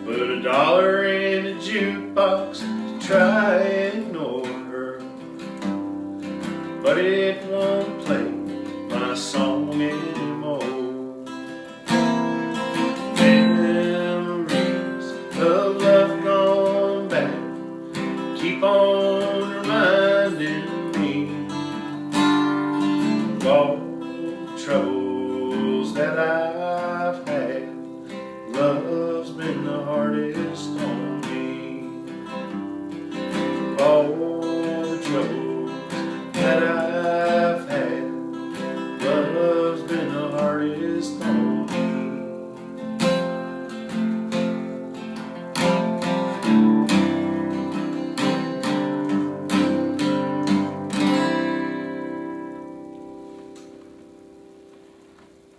Put $1 in the jukebox to try and ignore her, but it won't play my song anymore. Memories of love gone the hardest on me. All the troubles that I've had, love's been the hardest on me.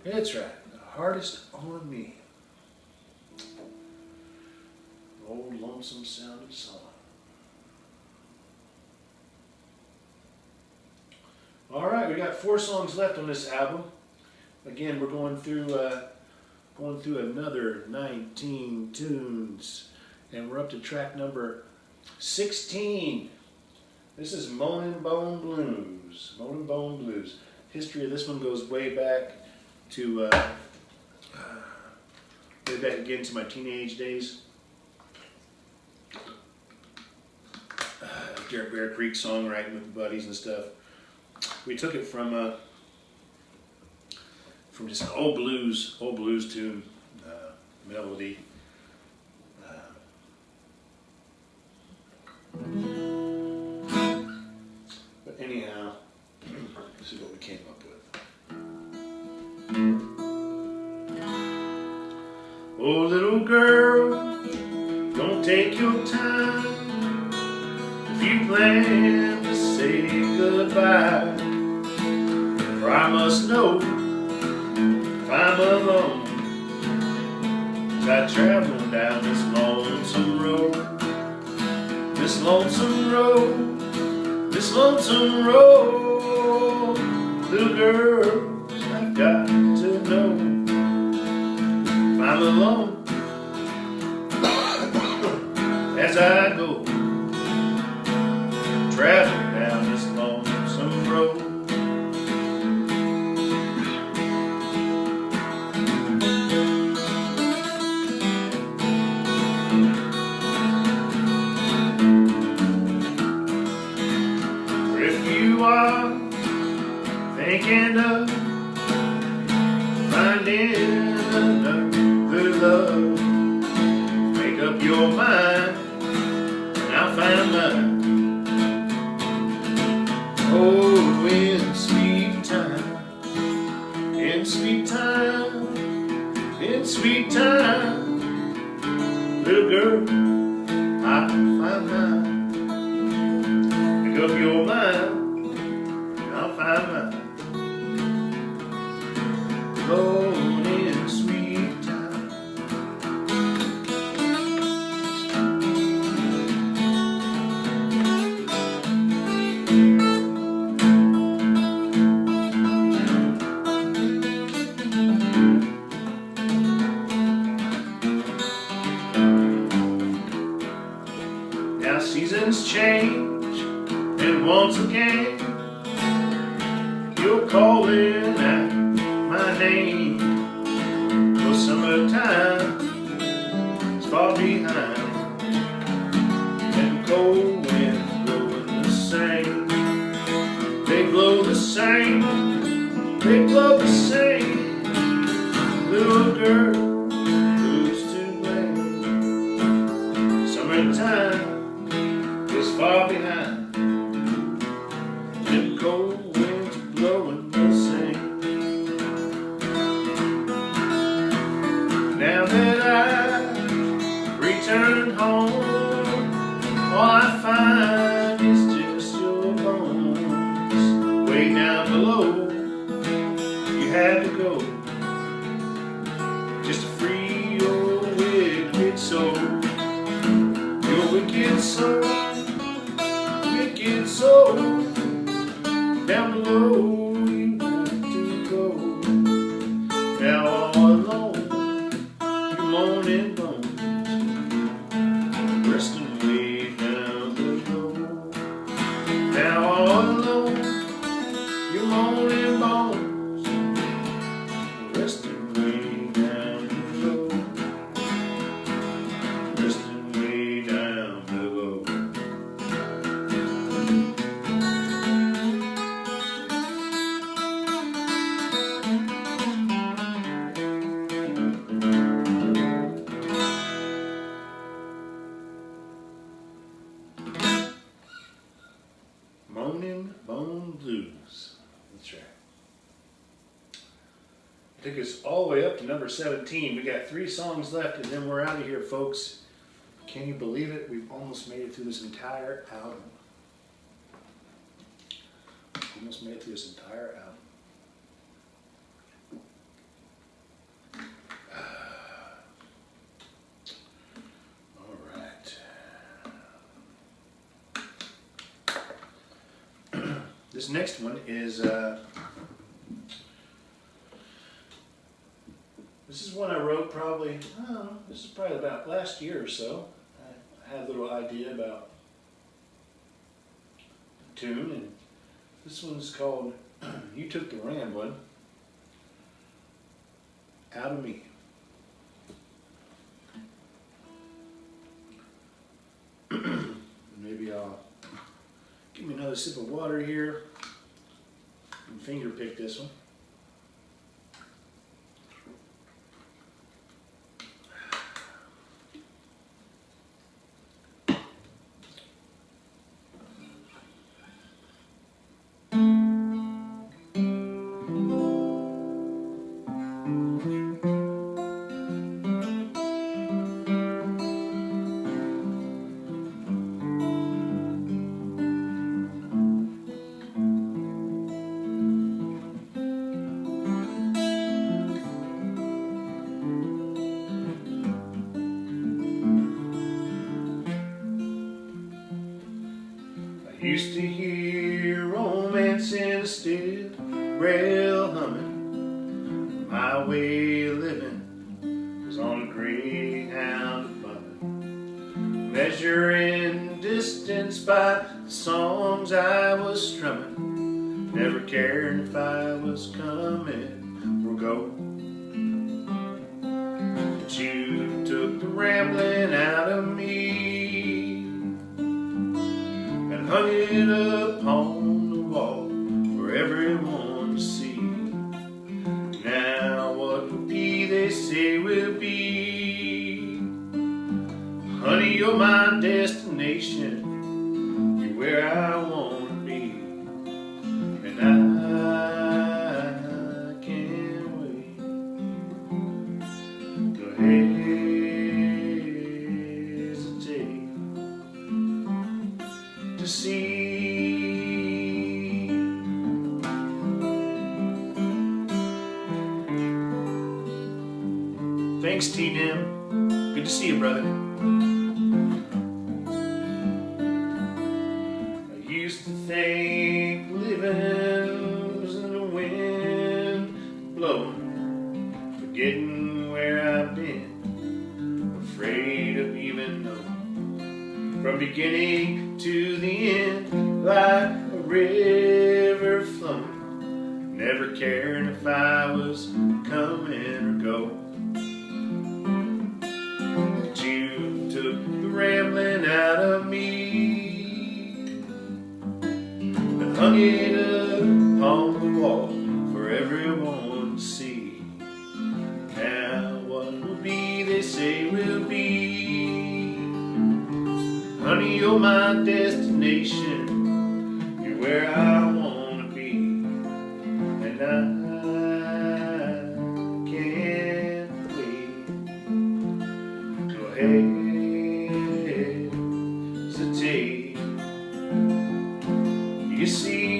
That's right, the hardest on me. Old lonesome sounding song. All right, we got 4 songs left on this album. Again, we're going through another 19 tunes, and we're up to track number 16. This is Moanin' Bone Blues. Moanin' Bone Blues. History of this one goes way back to again to my teenage days. Bear Creek songwriting with buddies and stuff. We took it from just an old blues tune melody. But anyhow, this is what we came up with. Oh, little girl, don't take your time if you plan to say goodbye. For I must know if I'm alone as I travel down this lonesome road. This lonesome road, this lonesome road. Little girls, I've got to know if I'm alone as I go travel down this lonesome road. For if you are thinking of finding another love, make up your mind and I'll find mine. Oh, in sweet time, in sweet time, in sweet time, little girl, I'll find mine. Make up your mind, and I'll find mine. Oh, in sweet time. Now seasons change, and once again you're calling out my name. The summertime is far behind, and cold winds blowing the same. They blow the same, they blow the same. Little girl, who's to blame? Summertime is far behind, and cold winds blowing the same. Now that I return home, all I find is just your bones. Way down below, you had to go just to free your wicked soul. Your wicked soul, wicked soul. Down below you want to go. Now all alone, you're moaning bones, resting way down below. Now all alone, you're moaning bones, resting way down below. Resting way down below. Took us all the way up to number 17. We got 3 songs left and then we're out of here, folks. Can you believe it? We've almost made it through this entire album. Almost made it through this entire album. All right. This next one is this is one I wrote probably, I don't know, this is probably about last year or so. I had a little idea about the tune, and this one's called You Took the Ramblin' Out of Me. Maybe I'll give me another sip of water here and finger pick this one. Used to hear romance in a still rail humming. My way of living was on a greyhound bumming, measuring distance by the songs I was strumming, never caring if I was coming or going. But you took the rambling out of me, hung it upon the wall for everyone to see. Now what will be, they say will be. Honey, you're my destination, you're where I want to be, and I can't wait to hesitate to see. Thanks, T-Dim. Good to see you, brother. I used to think living was in the wind blowing, forgetting where I've been, afraid of even knowing. From beginning to the end, like a river flowing, never caring if I was coming or going. But you took the rambling out of me and hung it up on the wall for everyone to see. Now what will be, they say will be. Honey, you're my destination, you're where I want to be, and I can't wait to hesitate. You see,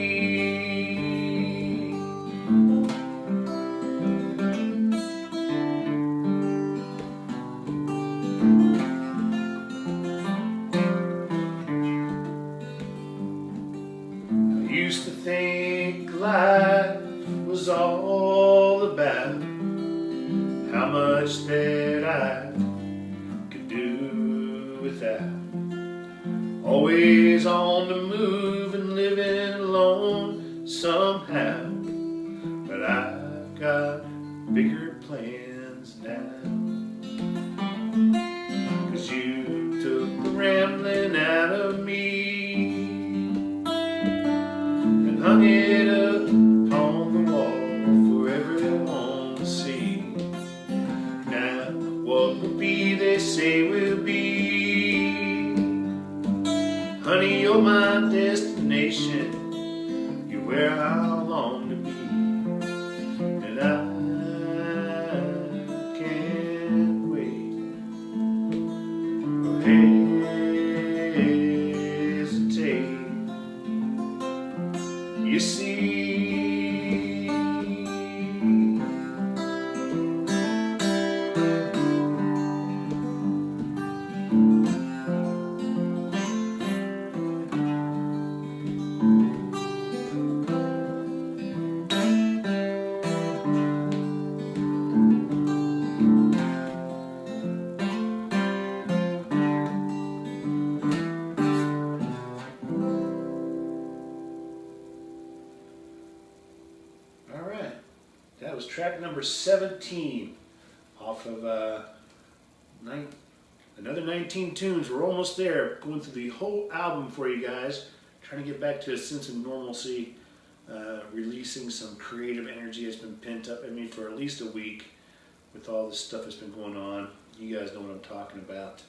used to think life was all about how much that I could do without. Always on the move and living alone somehow. But I've got bigger plans now. 'Cause you took the rambling out of me, hung it up on the wall for everyone to see. Now what will be, they say will be. Honey, you're my destination, you're where I long to be, and I hesitate. You see, all right, that was track number 17 off of another 19 tunes. We're almost there, going through the whole album for you guys, trying to get back to a sense of normalcy, releasing some creative energy that's been pent up in me for at least a week with all this stuff that's been going on. You guys know what I'm talking about.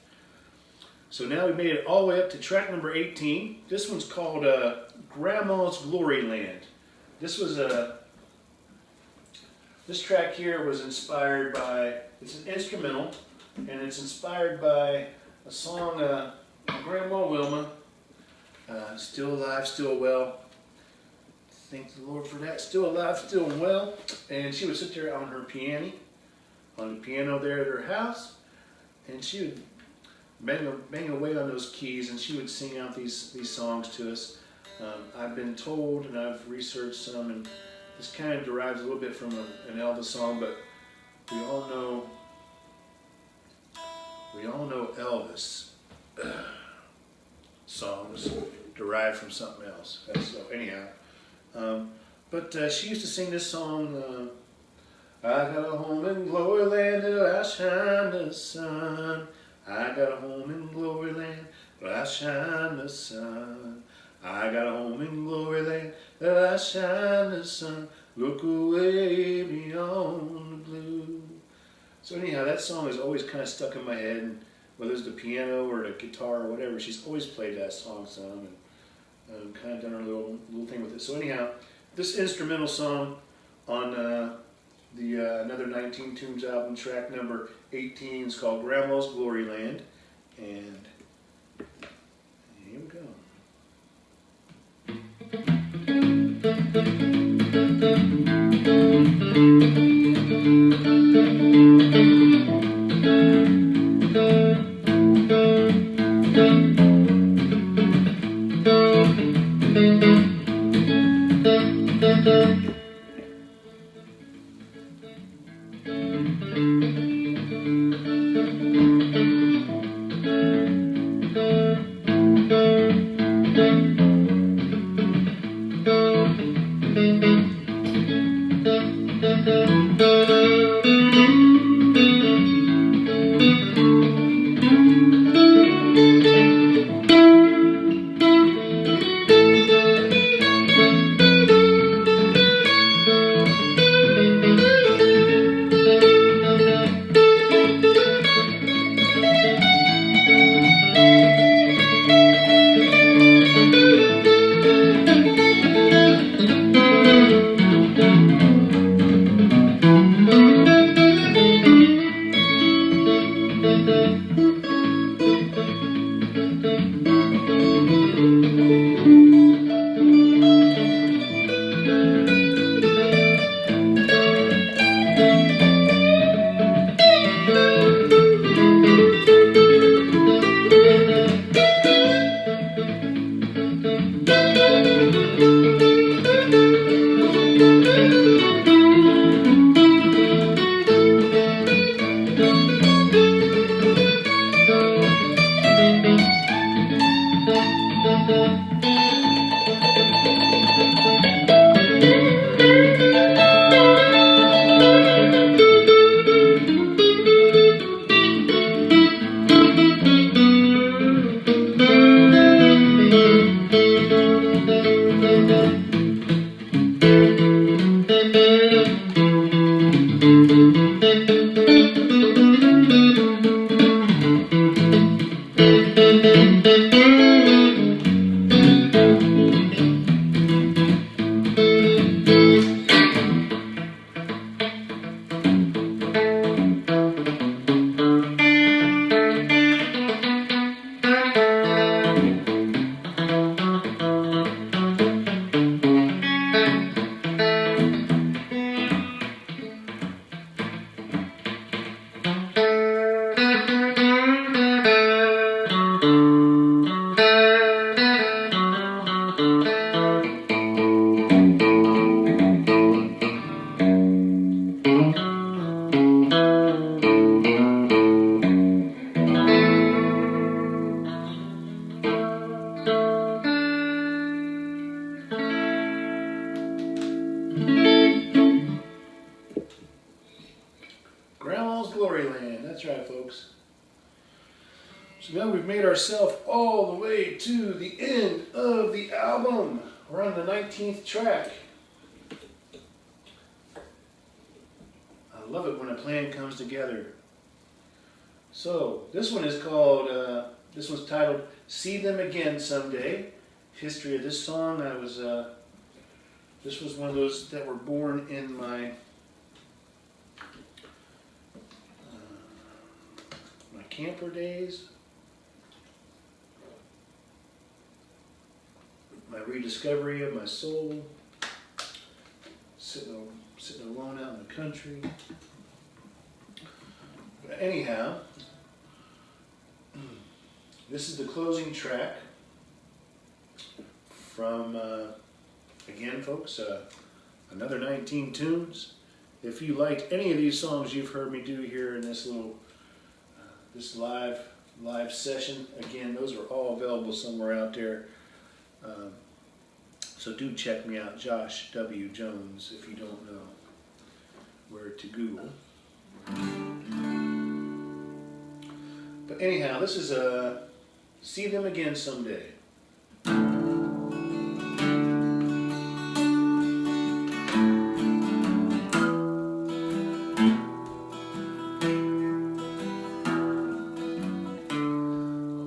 So now we made it all the way up to track number 18. This one's called Grandma's Glory Land. This track here was inspired by, it's an instrumental, and it's inspired by a song my Grandma Wilma, Still Alive, Still Well. Thank the Lord for that. Still alive, still well. And she would sit there on her piano there at her house, and she would bang away on those keys, and she would sing out these songs to us. I've been told, and I've researched some, and this kind of derives a little bit from an Elvis song, but we all know Elvis songs derived from something else. So anyhow, but she used to sing this song. I got a home in glory land where I shine the sun. I got a home in glory land where I shine the sun. I got a home in glory land where I shine the sun. Look away beyond the blue. So anyhow, that song is always kind of stuck in my head, and whether it's the piano or the guitar or whatever, she's always played that song some, and kind of done her little thing with it. So anyhow, this instrumental song on the Another 19 Tunes album, track number 18, is called Grandma's Glory Land, and here we go. try, folks. So now we've made ourselves all the way to the end of the album. We're on the 19th track. I love it when a plan comes together. So this one is called, this one's titled See Them Again Someday. History of this song, this was one of those that were born in my camper days, my rediscovery of my soul, sitting alone out in the country. But anyhow, this is the closing track from, again folks, another 19 tunes. If you liked any of these songs you've heard me do here in this little, this live session, again, those are all available somewhere out there. So do check me out, Josh W. Jones, if you don't know where to Google. But anyhow, this is See Them Again Someday.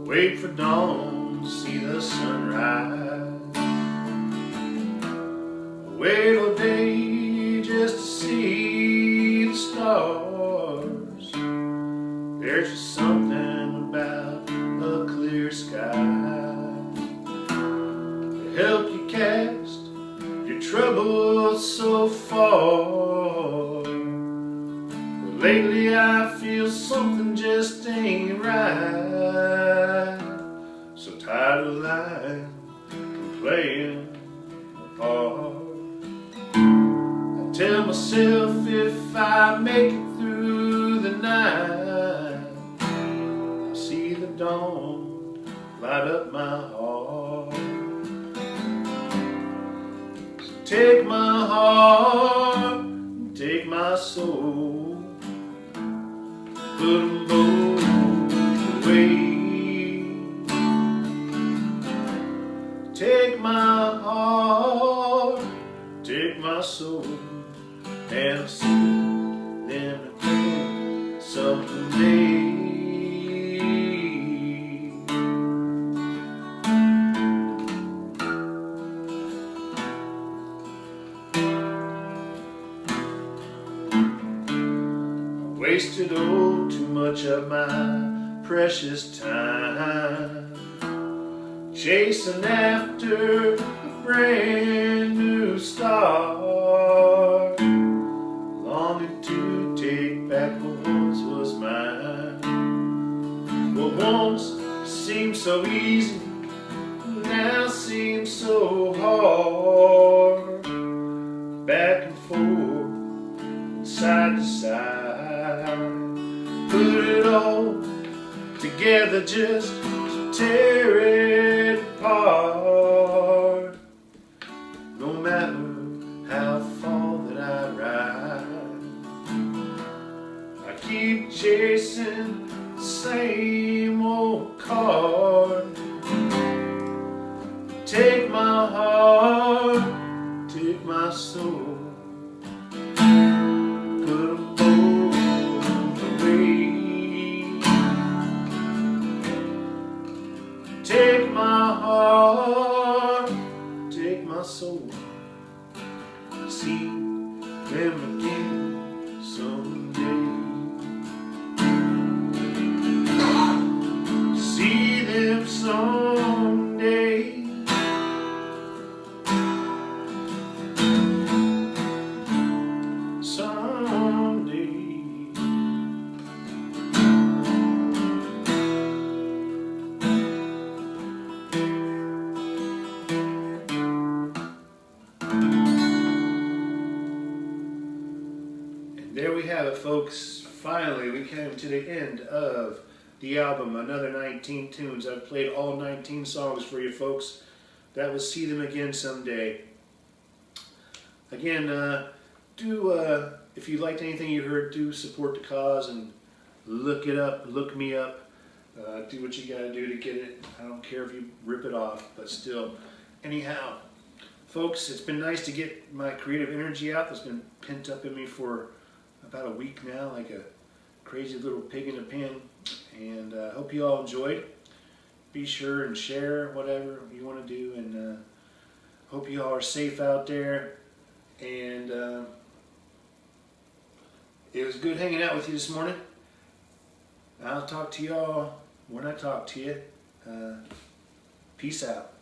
Wait for dawn, see the sunrise. Wait all day just to see the stars. There's just something about a clear sky to help you cast your troubles so far. But lately I feel something just ain't right. So tired of lying and playing a part. Tell myself if I make it through the night, I'll see the dawn light up my heart. So take my heart, take my soul, put them both away. Take my heart, take my soul, and I'll see them again someday. I wasted too much of my precious time chasing after a brand new star, longing to take back what once was mine. What once seemed so easy now seems so hard. Back and forth, side to side, put it all together just to tear it apart. No matter how far that I ride, I keep chasing the same old card. Take my heart, take my soul, put them both away. Take my heart, take my soul, see them again someday. See them someday. Someday. There we have it, folks. Finally, we came to the end of the album, another 19 tunes. I've played all 19 songs for you, folks. That was See Them Again Someday. Again, if you liked anything you heard, do support the cause and look it up, look me up, do what you gotta do to get it. I don't care if you rip it off, but still. Anyhow, folks, it's been nice to get my creative energy out that's been pent up in me for about a week now, like a crazy little pig in a pen. And I hope you all enjoyed. Be sure and share whatever you want to do, and hope you all are safe out there. And it was good hanging out with you this morning. I'll talk to y'all when I talk to you. Peace out.